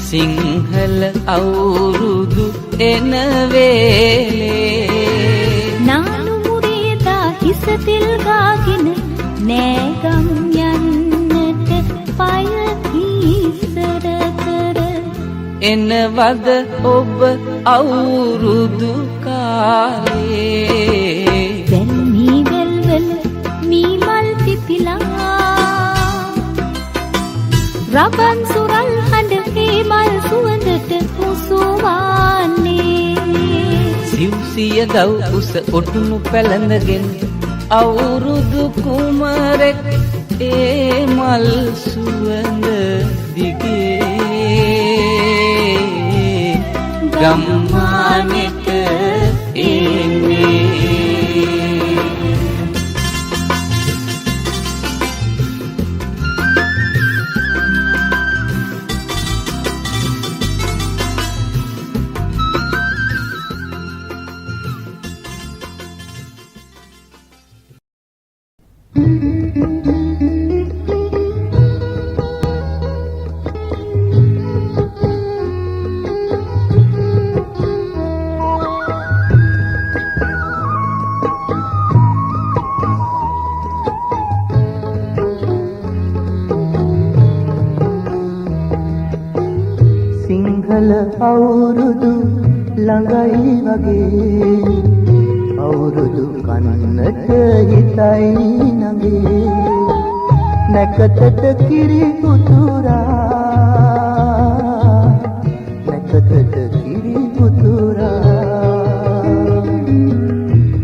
සිංහල අවුරුදු එන වේලේ නානු මුරේදා හිස තෙල් ගාගෙන නෑගම් යන්නට පය ඉස්සර කර එනවද ඔබ අවුරුදු කාලේ වැල්මි වැල්වල මීමල් පිපිලා රබන් සුරල් හඬ හිමල් සුවඳට මුසුවන්නේ සිව්සිය ගව් උස ඔටුනු පැළඳගෙන අවුරුදු කුමරෙක් ඒ මල් සුවඳ දිගේ ගම්මානෙට එන්නේ අවුරුදු ළඟයි වගේ අවුරුදු කන්නට හිතයි නගේ නැකතට කිරි පුතුරා නැකතට කිරි පුතුරා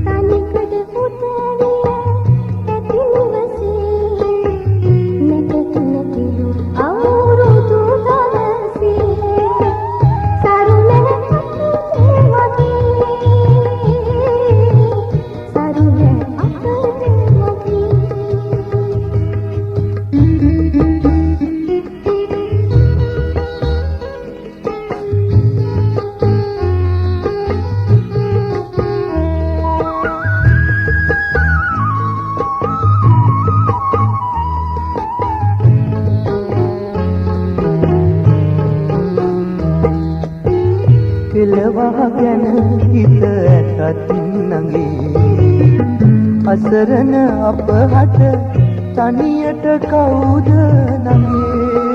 තනිකඩ පුතවිය ඇතිනිවසේ නැකත නැතිලු අවුරුදු දවසේ ගැන හිත ඇතත් නගේ අසරණ අපහට තනියට කවුද නගේ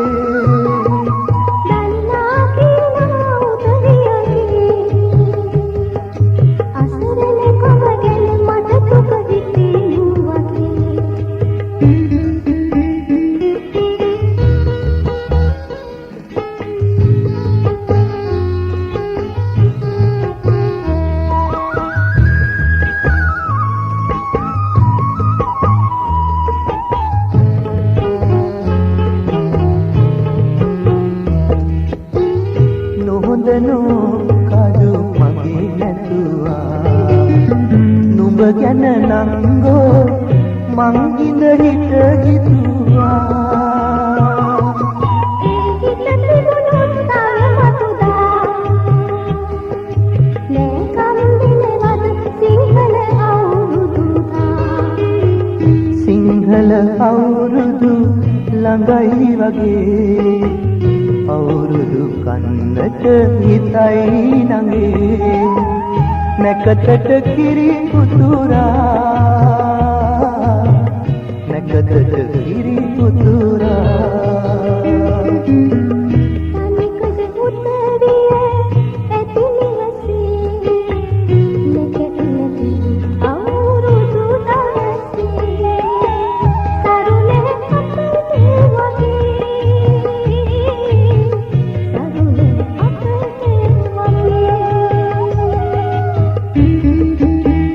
ගැන නංගෝ මං ඉඳ හිට හිතුවා ඒ හිත තිබුණොත් තාමතුදා නේ කම්බිනවද සිංහල අවුරුදු ළඟයි වගේ අවුරුදු කන්නට හිතයි නගේ නැකතට කිරි පුතුරා නැකතට කිරි පුතුරා තනිකද උත්තරිය ඇති නිවසේ නැකතලති අවුරුදු දවසේ තරුණේ අපේ වගේ තරුණේ අපේ වගේ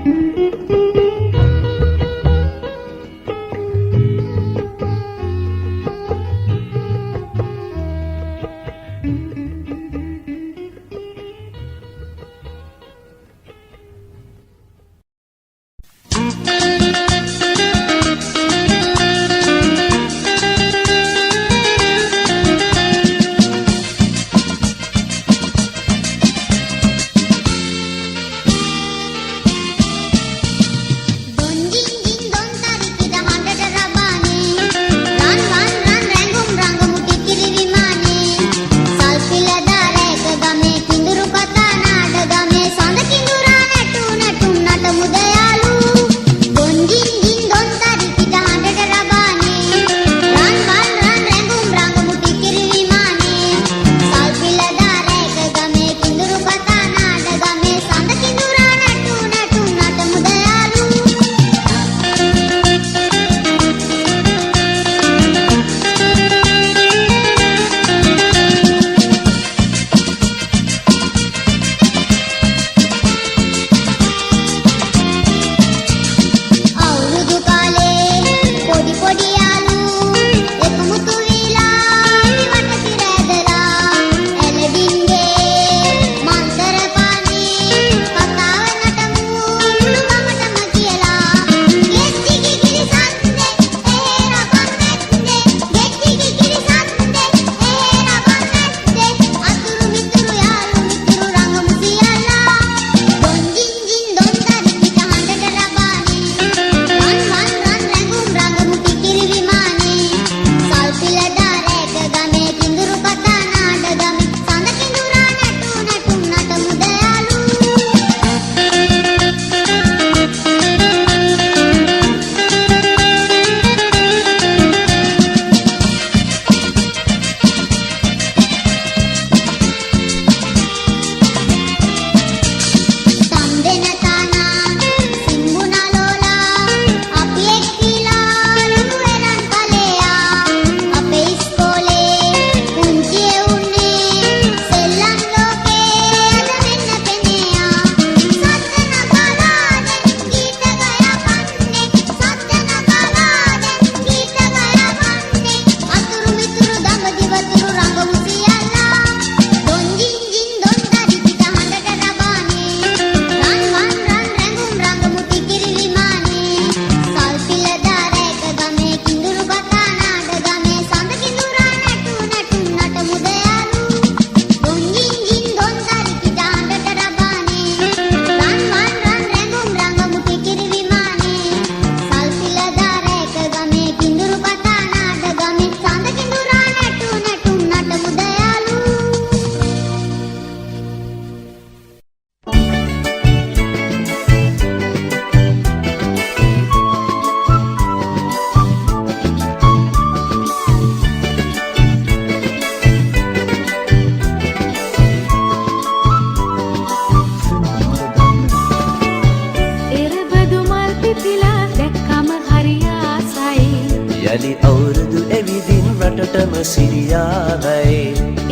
යලි අවුරුදු එවිදින් රටටම සිරියාවයි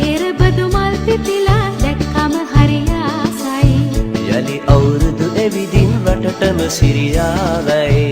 එරබදු මල් පිපිලා දැක්කම හරි ආසයි යලි අවුරුදු එවිදින් රටටම සිරියාවයි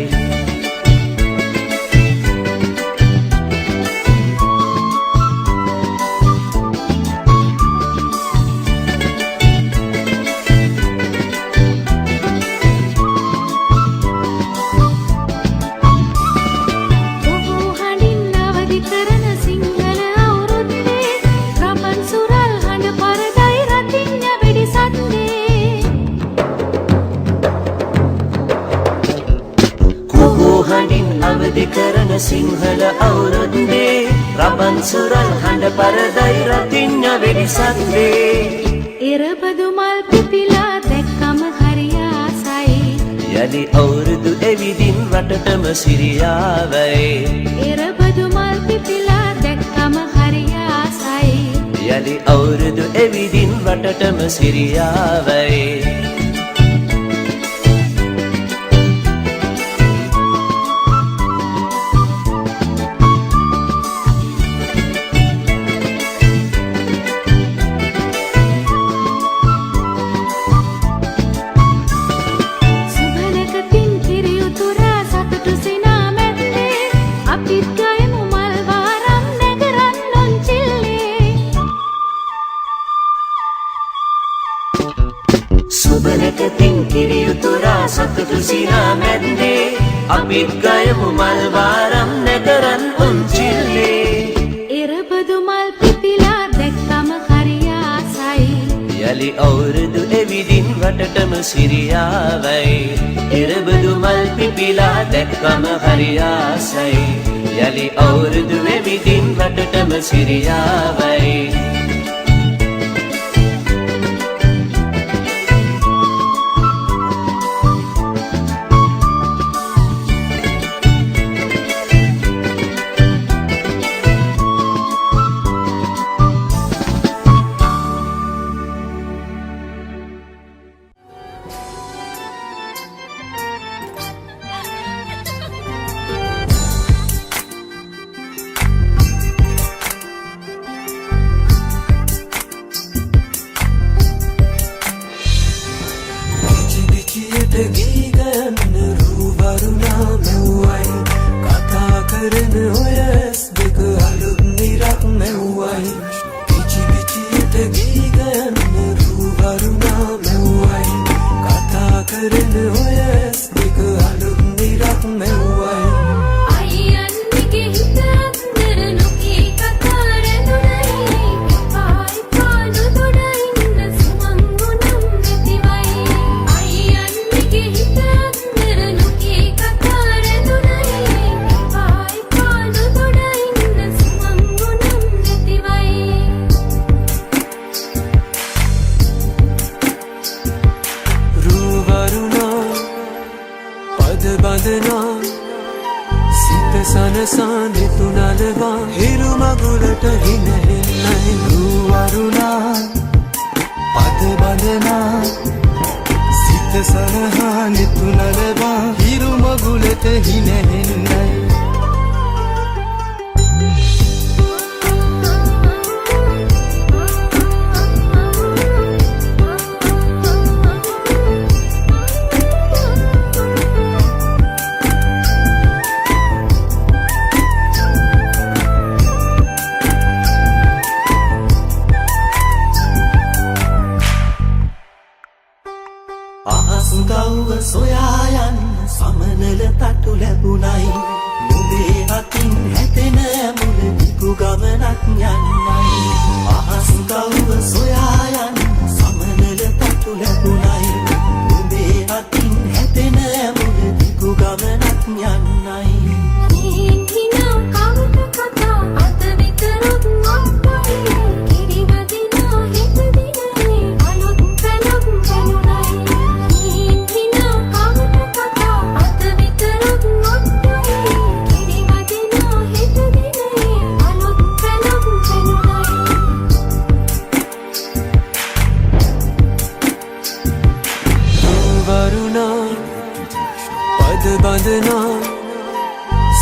කරන සිංහල අවුරුද්දේ රබන් සුරල් හඬ පරදයි රතිඤ්ඤ වෙඩිසන්දේ එරබදු මල් පිපිලා දැක්කම හරි ආසයි යලි අවුරුදු එවිදින් රටටම සිරියාවයි එරබදු මල් පිපිලා දැක්කම හරි ආසයි යලි අවුරුදු එවිදින් රටටම සිරියාවයි සතුටු සිනා මැද්දේ අපිත් ගයමු මල් වාරම් නැකරන් උන්චිල්ලේ එරබදු මල් පිපිලා දැක්කම හරි ආසයි යලි අවුරුදු එවිදින් රටටම සිරියාවයි එරබදු මල් පිපිලා දැක්කම හරි ආසයි යලි අවුරුදු එවිදින් රටටම සිරියාවයි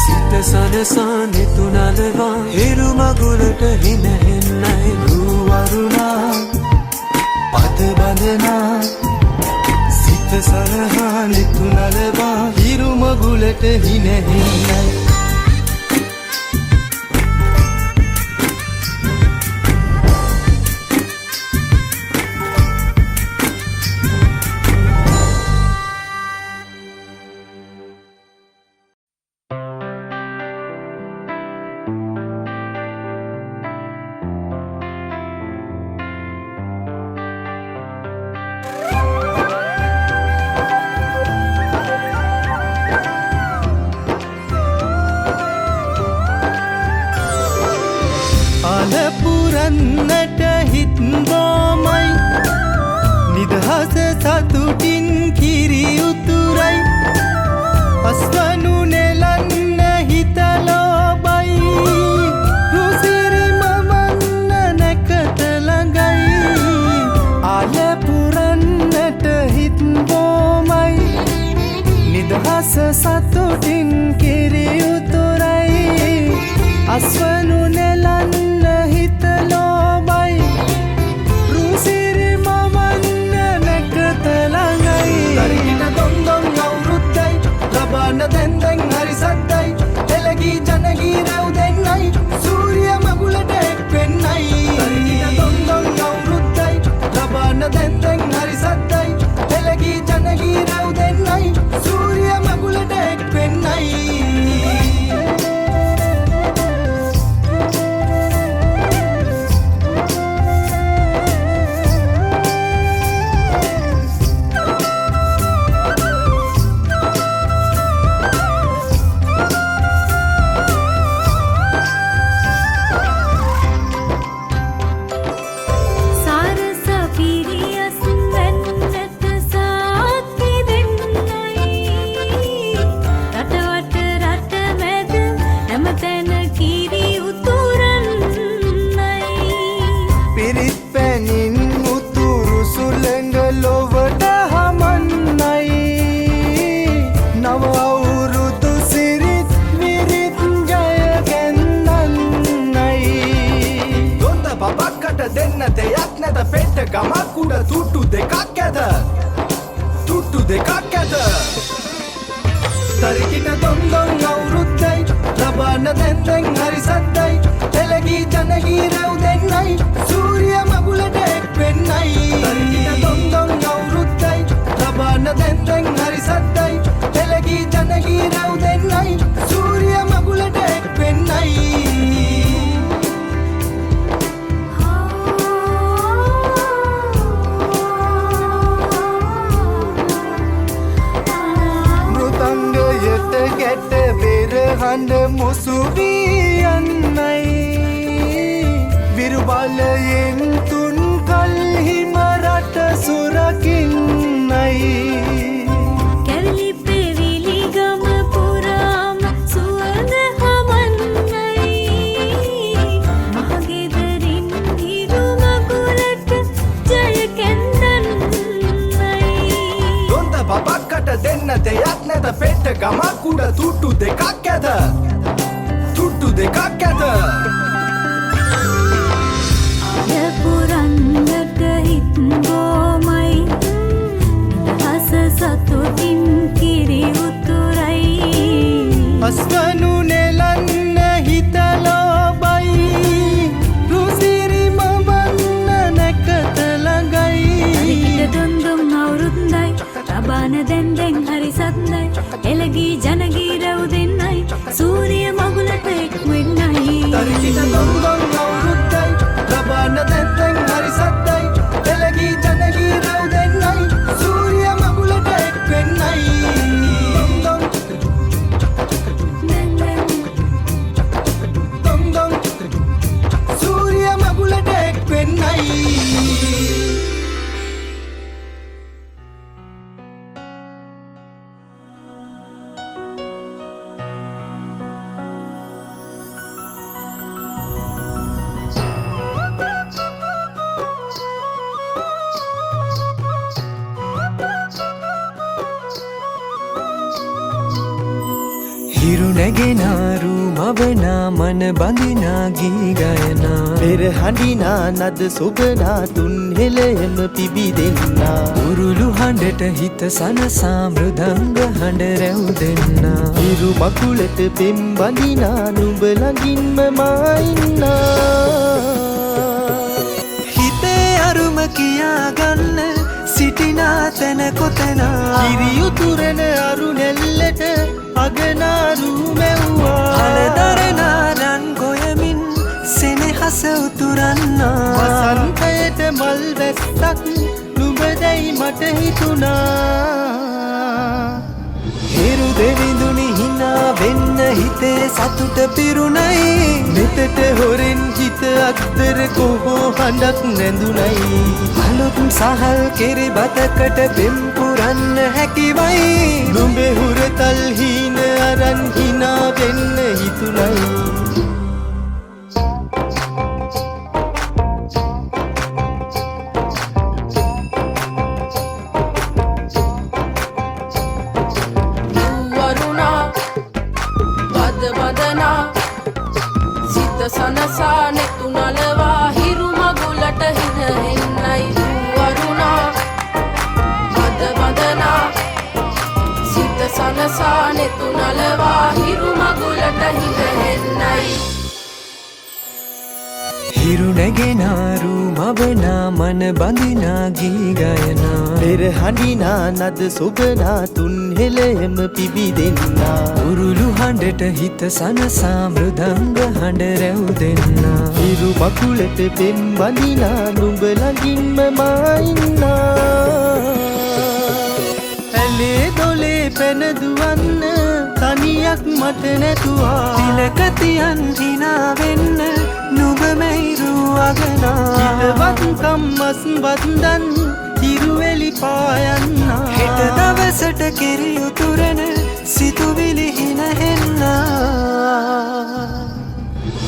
සිත සනසා නෙතුනලවා හිරු මගුලට හින හෙන්නයි රුවරුණා පද බඳනා සිත සනහා නෙතුනලවා හිරු මගුලට හින හෙන්නයි පුරන්නට හිත් බොමයි නිදහස සතුටින් කිරි උතුරයි අස්වනු නෙලන්න හිත ලෝබයි රුසිරි මමන්න නැකත ළඟයි ආල පුරන්නට හිත් බොමයි නිදහස සතුටින් කිරි උතුරයි අස්වනු නෙලන්න හිත ලෝබයි රුසිරි මමන්න නැකත ළඟයි දරින දොන්දොන් අවුරුද්දයි ලබන්න දැන් හරි සද්දයි එළගී ජනගී රැව් දෙන්නයි සූර්ය මගුලට එක් වෙන්නයි දරින දොන්දොන් අවුරුද්දයි ලබන්න දැන් හරි සද්දයි එළගී ජනගී රැව් දෙන්නයි සූර්ය මගුලට එක් වෙන්නයි ගමක් උඩ තුට්ටු දෙකක් ඇද තුට්ටු දෙකක් ඇද තරිකිට දොන්දොන් අවුරුද්දයි ලබන්න දැන් හරි සද්දයි එළගී ජනගී රැව් දෙන්නයි සූර්ය මගුලට එක් වෙන්නයි තරිකිට දොන්දොන් අවුරුද්දයි ලබන්න දැන් හරි සද්දයි එළගී ජනගී රැව් දෙන්නයි සූර්ය මගුලට එක් වෙන්නයි ගැට බෙරහඬ මුසු වී යන්නයි විරුබලයෙන් තුන් කල්හිම රට සුරකින්නයි කැවිලි පෙවිලි ගම පුරාම සුවඳ හමන්නයි මහගෙදරින් හිරු මගුලට ජය කැන්දන්නයි දොන්ද බබක්කට දෙන්න දෙයක් නැත පෙට්ට ගමක් උඩ තුට්ටු දෙකක් ඇද තුට්ටු දෙකක් ඇද ආල පුරන්නට හිත් බොමයි නිදහස සතුටින් කිරි උතුරයි අස්වනු නෙලන්න හිත ලෝබයි රුසිරි මමන්න නැකත ළඟයි දොන්දොන් අවුරුද්දයි ලබන දැන් හරි සද්දයි එළගී ජනගී රැව් දෙන්න හිරු නැගෙනාරු මවනා මන බඳිනා ගී ගයනා පෙර හඬිනා නද සොබනා තුන් හෙළයම පිබිදෙන්නා උරුළු හඬට හිත සනසා මෘදංග හඬ රැව් දෙන්නා හිරු මකුලට පෙම් බඳිනා නුඹ ළඟින්ම මා ඉන්නා හිතේ අරුම කියාගන්න සිටිනා තැන කොතනා කිරියුතුරන අරු නැල්ලට අගනාරු මැව්වා හලදරනාරන් ගොයමින් සෙනෙහස උතුරන්නා වසන්තයට මල් වැස්සක් නුඹදැයි මට හිතුණා හිරු දෙවිඳුනි හිනා වෙන්න හිතේ සතුට පිරුණයි මෙතට හොරෙන් හිත අත්තර කොහෝ හඬක් නැඳුනයි අලුත් සහල් කෙරි බතකට පෙම් පුරන්න හැකිවයි නුඹේ හුරතල් හීන අරන් හිනා වෙන්න හිතුණයි සනසා නෙතු නලවා හිරු මගුලට හින හෙන්නයි වරුණා අද වදනා සිත සනසා නෙතු නලවා හිරු මගුලට හින හෙන්නයි හිරු නැගෙනාරු මවනා මන බඳිනා ගී ගයනා පෙර හඬිනා නද සොබනා තුන් හෙළයම පිබිදෙන්නා උරුළු හඬට හිත සනසා මෘදංග හඬ රැව් දෙන්නා හිරු මකුලට පෙම් බඳිනා නුඹ ළඟින්ම මා ඉන්නා ඇලේ දොලේ පැන දුවන්න තනියක් මට නැතුවා තිලක තියන් හිනා වෙන්න නුඹ මෙයිරු අගනා හිතවත්කම් මස් වන්දන් හිරුවෙලි පායන්නා හෙට දවසට කිරි උතුරන සිතුවිලි හින හෙන්නා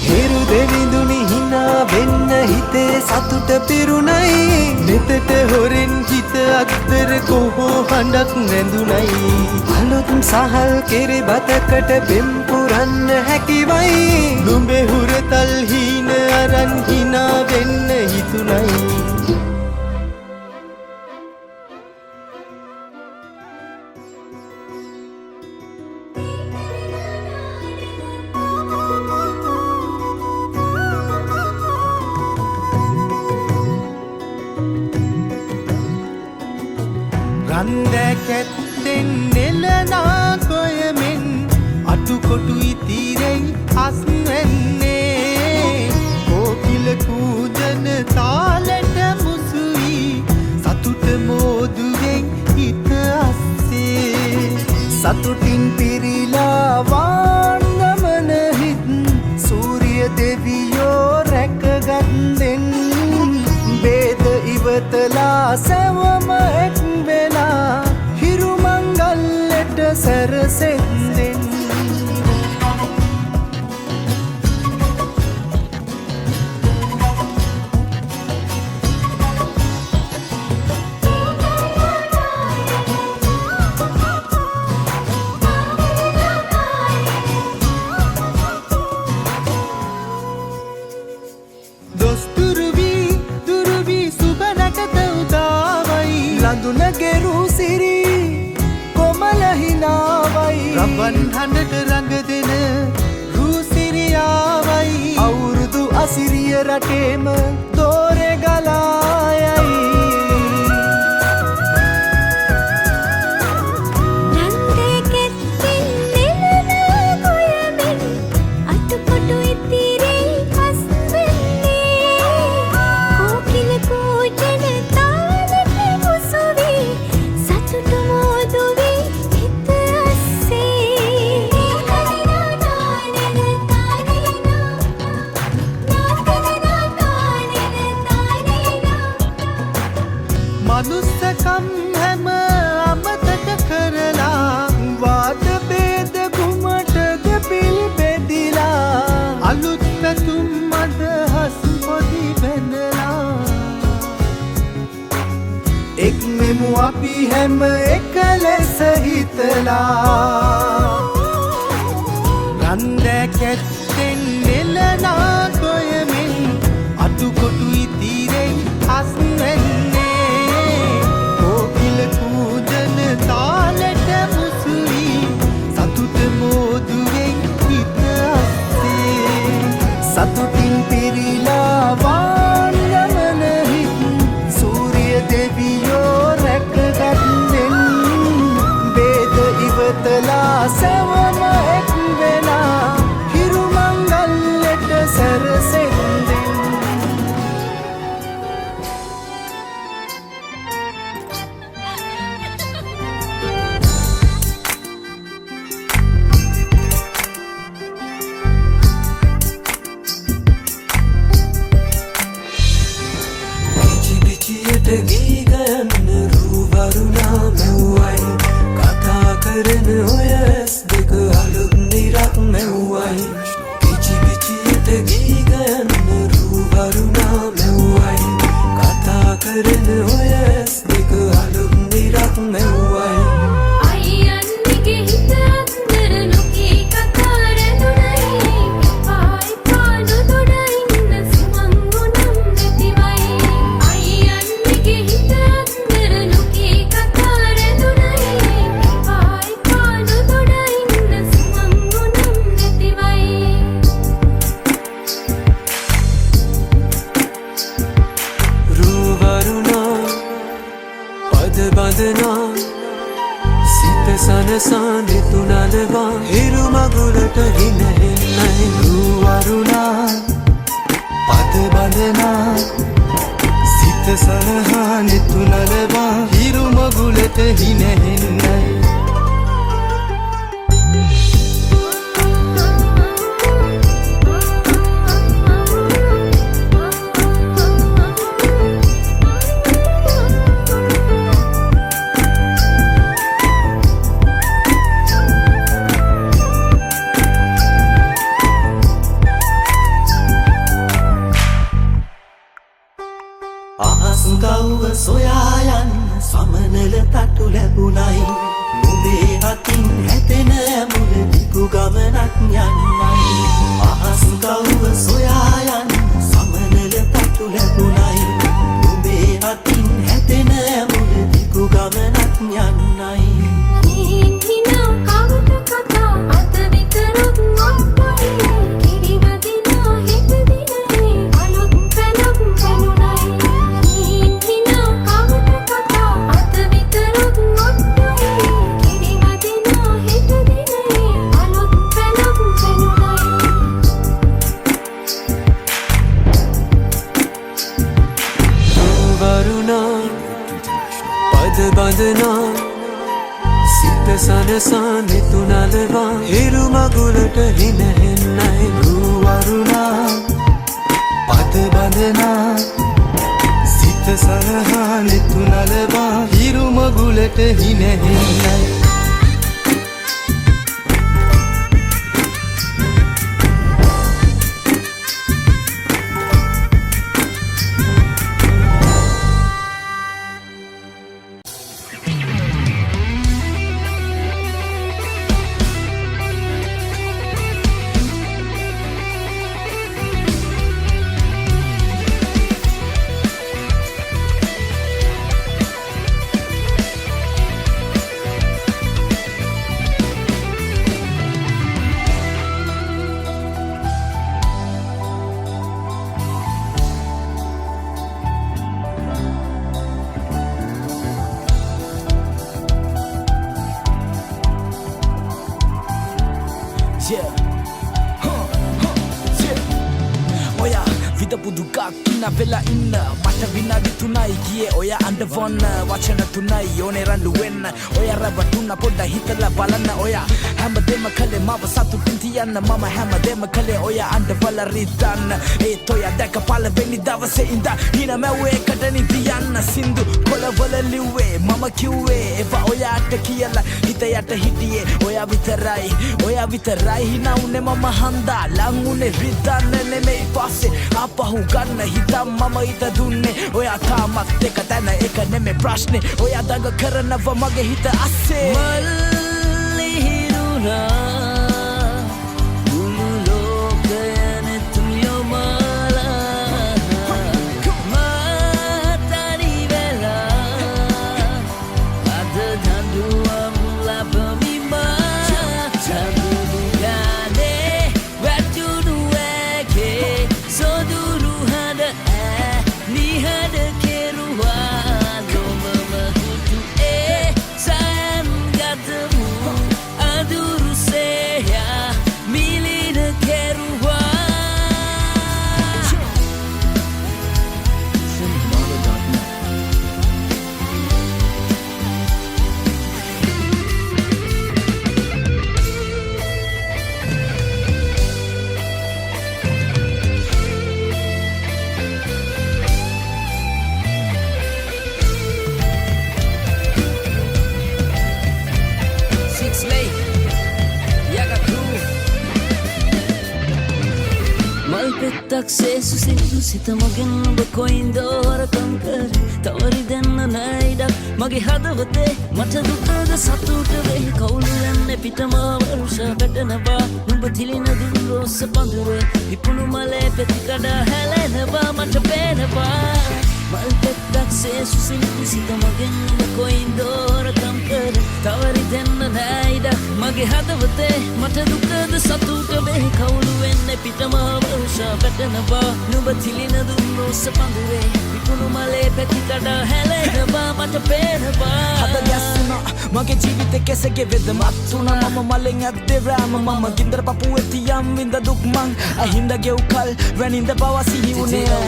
හිරු දෙවිඳුනි හිනා වෙන්න හිතේ සතුට පිරුණයි මෙතට හොරෙන් හිත අත්තර කොහෝ හඬක් නැඳුනයි අලුත් සහල් කෙරි බතකට පෙම් පුරන්න හැකිවයි නුඹේ හුරතල් හීන අරන් හිනා වෙන්න හිතුණයි රන්දැකැත්තෙන් නෙලනා කොයමෙන් අටුකොටු ඉතිරෙයි අස්වැන්නේ කෝකිල කූජන තාලෙට මුසුවී සතුට මෝදුවෙන් හිත අස්සේ සතුටින් පිරිලා වාන්නමන හිත් සූරිය දෙවියෝ රැකගත්දෙන් බේද ඉවතලා සැවම එක් වෙලා හිරු මංගල්ලට සැරසෙන්දෙන් ලඳුනගෙරු සිරි කොමල හිනාවයි රබන් හඬට රඟ දෙන රූසිරියාවයි අවුරුදු අසිරිය රටේම දෝරෙ ගලායයි මනුස්සකම් හැම අමතක කරලා වාද බේද කුමටද පිළිපෙදිලා අලුත් පැතුම් අදහස් පොඩි බැඳලා එක් මෙමු අපි හැම එක ලෙස හිතලා අන්දැකැත්තෙන් නෙලනා කොයමින් අටුකොටු ඉතිරෙන් අස්වැන්නේ කෝකිල කූජන තාලට මුසුවී සතුට මෝදුවෙන් හිත අස්සේ සතුටින් පිරිලා වාන්ගමන හිත් සූරිය දෙවියෝ රැකගත්වෙන් වේද ඉවතලා සැවම එක් වෙලා හිරු මංගල්ලට සැරසෙන්දෙන් පිචියට ගී ගයන්න රූවරුණා මෙව්වයි කතා කරන ඔය ඇස් දෙක අලුත් නිරක් මෙව්වයි පිචියට ගී ගයන්න රූවරුණා මෙව්වයි කතා කරන ඔය ඇස් දෙක අලුත් නිරක් මෙව්වයි අයියන්නිගේ හිත අත්තර නොකී කතා රැඳුනයි ආයි පානු දොඩ ඉන්න සුමංගුනම් නැතිවයි අයියන්නිගේ හිත අත්තර නොකී කතා රැඳුනයි ආයි පානු දොඩ ඉන්න සුමංගුනම් නැතිවයි රූවරුණා පද බඳනා සිත සනසා නිතුනලවා හිරු මගුලට හිනහෙන්නයි රූවරුණා පද බඳනා සිත සනහා නිතුනලවා හිරු මගුලට හිනහෙන්නයි අහස් ගව්ව සොයා යන්න සමනල තටු ලැබුණයි නුඹේ අතින් හැතෙන මුල දිගු ගමනක් යන්නයි අහස් ගව්ව සොයා යන්න සමනල තටු ලැබුණයි නුඹේ අතින් හැතෙන මුල දිගු ගමනක් යන්නයි හිනා කවුද කතා අත විතරක් නොපයි කිරිවදිනා හිත දිනේ අලුත් පැලක් පැනුනයි හිනා කවුද කතා අත විතරක් නොපයි කිරිවදිනා හිත දිනේ අලුත් පැලක් පැනුනයි රූවරුණා පද බඳනා සිත සනසා නිතුනලවා හිරු මගුලට හිනහෙන්නයි රූවරුණා පද බඳනා සිත සනහා නිතුනලවා හිරු මගුලට හිනහෙන්නයි ඔයා විදපු දුකක් ඉන්න වෙලා ඉන්න මට විනාඩි 3යි ගියේ ඔයා අඬවන්න වචන 3යි ඕනේ රණ්ඩු වෙන්න ඔයා රැවටුණ පොඩ්ඩ හිතලා බලන්න ඔයා හැමදේම කළේ මව සතුටින් තියන්න මම හැමදේම කළේ ඔයා අඬවල රිදන්න ඒත් ඔයා දැක පළවෙනි දවසේ ඉඳන් හින මැව්වේ එකට නිදියන්න සින්දු කොළවල ලිව්වේ මම කිව්වේ ඒවා ඔයාට කියලා හිත යට හිටියේ ඔයා විතරයි හිනා උනේ මම හන්දා ලං උනේ රිදන්න නෙමෙයි පස්සේ අපහු ගන්න හිතම් මම හිත දුන්නේ ඔයා තාමත් එක තැන එක නෙමෙයි ප්‍රශ්නේ ඔයා දඟ කරනව මගේ හිත අස්සේ මල්ලි හිරුණා පෙත්තක් සේසු සිදු සිත මගෙන් ඔබ කොයින් දෝරකම් කර තවරි දෙන්න නයිඩක් මගේ හදවතේ මට දුකද සතුට වේ කවුළු වෙන්නේ පිටම වරුෂ වැටෙනවා නුඹ තිලින දුන් රෝස පඳුරේ විපුණු මලේ පෙති කඩා හැලෙනවා මට පේනවා මල් පෙත්තක් සේසු සිදු සිත මගෙන් ඔබ කොයින් දෝරකම් කර තවරි දෙන්න නයිඩක් මගේ හදවතේ මට දුකද සතුට වේ කවුළු වෙන්නේ පිටම වරුෂ වැටෙනවා නුඹ තිලින දුන් රෝස පඳුරේ විපුණු මලේ පෙති කඩා හැලෙනවා මට පේනවා හද ගැස්සුනා මගේ ජීවිතේ කෙසෙගේ වෙදමත් වුණා මම මලෙන් ඇද්දේ රෑම මම ගින්දර පපුවේ තියම් විඳ දුක් මං අහින්ද ගෙව් කල් වැනින්ද බව සිහි වුණේ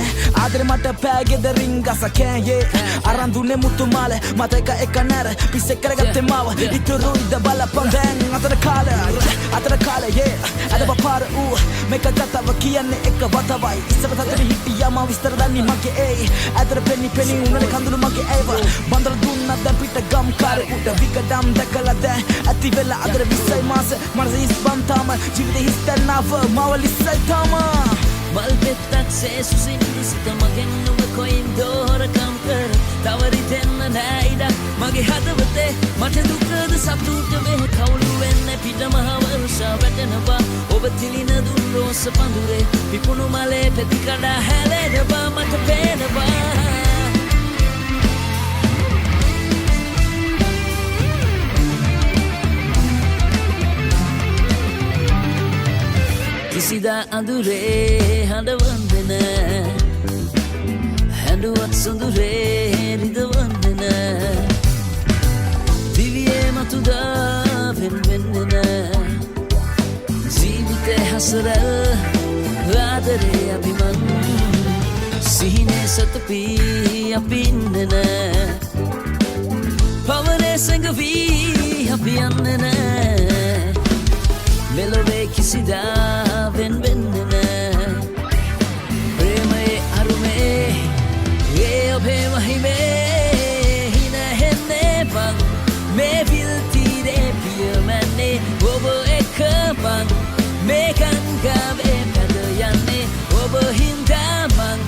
ආදරේ මට පෑගෙද රින් ගස කෑයේ අරන් දුන්නේ මුතු මාල මට එක නැර පිස්සේ කරගත්තේ මාව ඉතුරුයිද බලපන් දැන් අතර කාලේ අද බපාර ඌ මේක ගතව කියන්නේ එක වතවයි ඉස්සර තතර හිටියා මම විස්තර දන්නේ මගේ ඒ අතර පෙනි උනනේ කඳුළු මගේ ඒව බන්දර දුන්නා දැන් පිට ගම් කාරේ උඩ විකඩම් දැකලා දැන් ඇති වෙලා අදර 20 මාස මනස ඉස්පන්තාම ජීවිතේ හිස්තනාව මවලිස්සයි තාම මල් පෙත්තක් සේසු සිදු සිත මගෙන් ඔබ කොයින් දෝරකම් කර තවරි දෙන්න නයිඩක් මගේ හදවතේ මට දුකද සතුට වේ කවුළු වෙන්නේ පිටම හවරුෂ වැටෙනවා ඔබ තිලින දුන් රෝස පඳුරේ විපුණු මලේ පෙති කඩා හැලෙනවා මට පේනවා කිසිදා අඳුරේ හඬවන්දන හැඬුවත් සොඳුරේ රිදවන්දන දිවියේ මතුදා වෙන්වෙන්නන ජීවිතේ හසරල් ආදරේ අභිමන් සිහිනේ සතපී අපින්නන පවරේ සැඟවී අපි යන්නන මෙලොවේ කිසිදා වෙන්වෙන්නන ප්‍රේමයේ අරුමේ ඒ ඔබේ මහිමේ හිනහෙන්නේ බං මේ විල්තිරේ පියමන්නේ ඔබ එක බං මේ ගංගාවේ පැද යන්නේ ඔබ හින්දා මං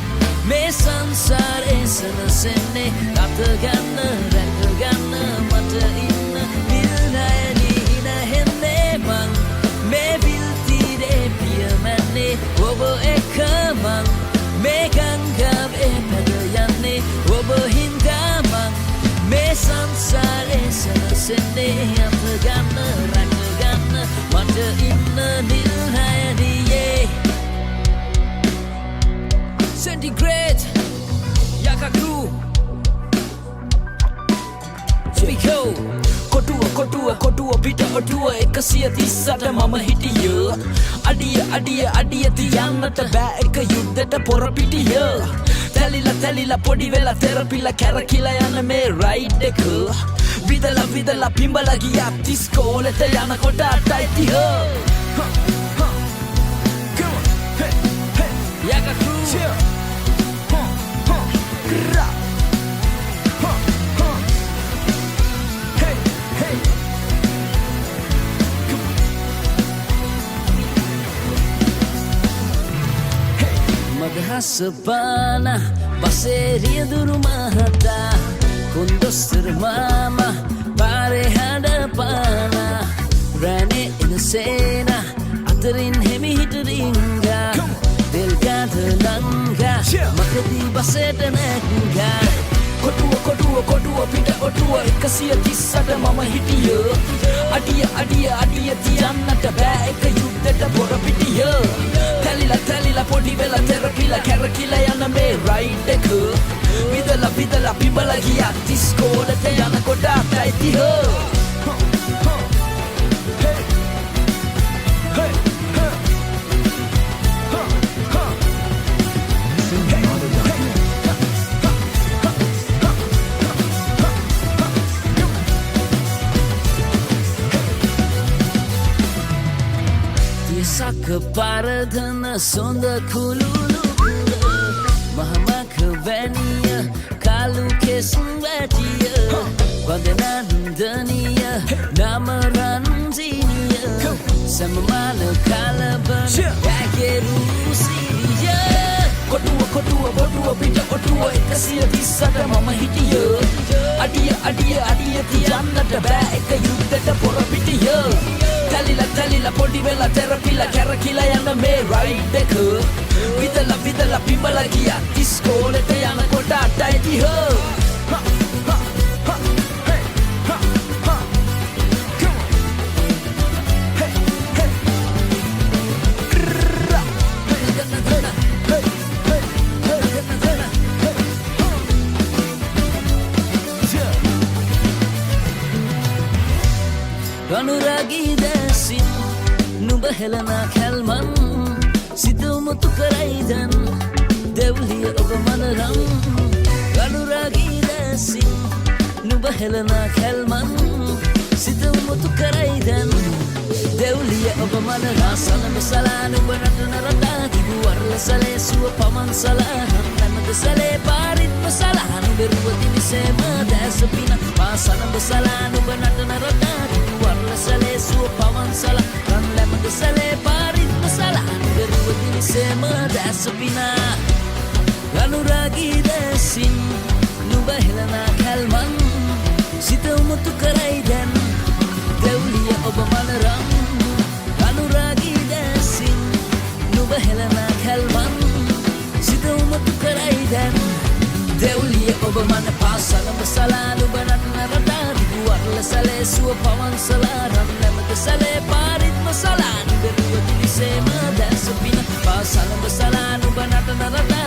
මේ සංසාරේ සනසන්නේ අත ගන්න රැක ගන්න මට ඉන්න නිල්නයනි හිනහෙන්නේ බං මේ විල්තිරේ පියමන්නේ ඔබ එක මං මේ ගංගාවේ පැද යන්නේ ඔබ හින්දා මං මේ සංසාරේ සනසන්නේ අත ගන්න රැක ගන්න මට ඉන්න නිල්නයනියේ Centigrade Yakaku Jericho කොටුව පිට ඔටුව 130ට මම හිටිය අඩිය තියන්නට බෑ එක යුද්ධට පොර පිටිය තැලිලා පොඩි වෙලා තෙරපිලා කැරකිලා යන මේ රයිඩ් එක විදලා පිඹලා ගියා තිස්කෝලෙට යනකොට අටයිතිය Yakaku මදහස පාන බසේ රියදුරු මහතා කුන්දොස්තර මාමා පාරේ හඬ පාන රැනේ එනසේන අතරින් හිමිහිට රිංගා දෙල්ගාද ලංගා මකදී බසේට නැංගා කොටුව පිට ඔටුව 130ට මම හිටිය අඩිය තියන්නට බෑ එක යුද්ධට පොර පිටිය තැලිලා පොඩි වෙලා තෙරපිලා කැරකිලා යන මේ රයිඩ් එක විදලා පිඹලා ගියා තිස්කෝලෙට යනකොට අටයිතිය Keparadana sonda kululu Mahamak vaniya kalu kesumbatia Vandanandaniya namaran ziniya Samamala kalabana yakeru siriya පිට ඔටුව 138 මම හිටිය අඩිය තියන්නට බෑ එක යුද්ධෙට පොර පිටිය තැලිලා පොඩි වෙලා තෙරපිලා කැරකිලා යන මේ රයිඩ් එක විදලා පිඹලා ගියා ඉස්කෝලේට යනකොට අටයි දිහ අනුරාගී දැසින් නුඹ හෙළන කැල්මන් සිත උමුතු කරයි දැන් දෙව්ලිය ඔබ මනරම් අනුරාගී දැසින් නුඹ හෙළන කැල්මන් සිත උමුතු කරයි දැන් දෙව්ලිය ඔබ මනරම් සලම සලා නුඹ නටන රටා දිගු වර්ලසලේ සුව පමන් සලා නැමද සලේ පාරිත්ම සලා නුඹ රුවදිලිසේම දැසපින පා සලම සලා නුඹ නටන රටා Sale suo pavan sala Ran lemad sale parit masala Beruwa dili sema dasapina Anuragi desin Nuba helana kalman Sita umutu karay den Dewliya oba manaram Anuragi desin Nuba helana kalman Sita umutu karay den Dewliya oba mana pasala masala Nuba natna rata Warla sale suwa pawan sala Ram lemad sale parit masala Beruwa dili sema dasapina Pasala masala Nuba natna rata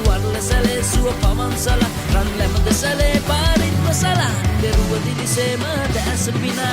Warla sale suwa pawan sala Ram lemad sale parit masala Beruwa dili sema dasapina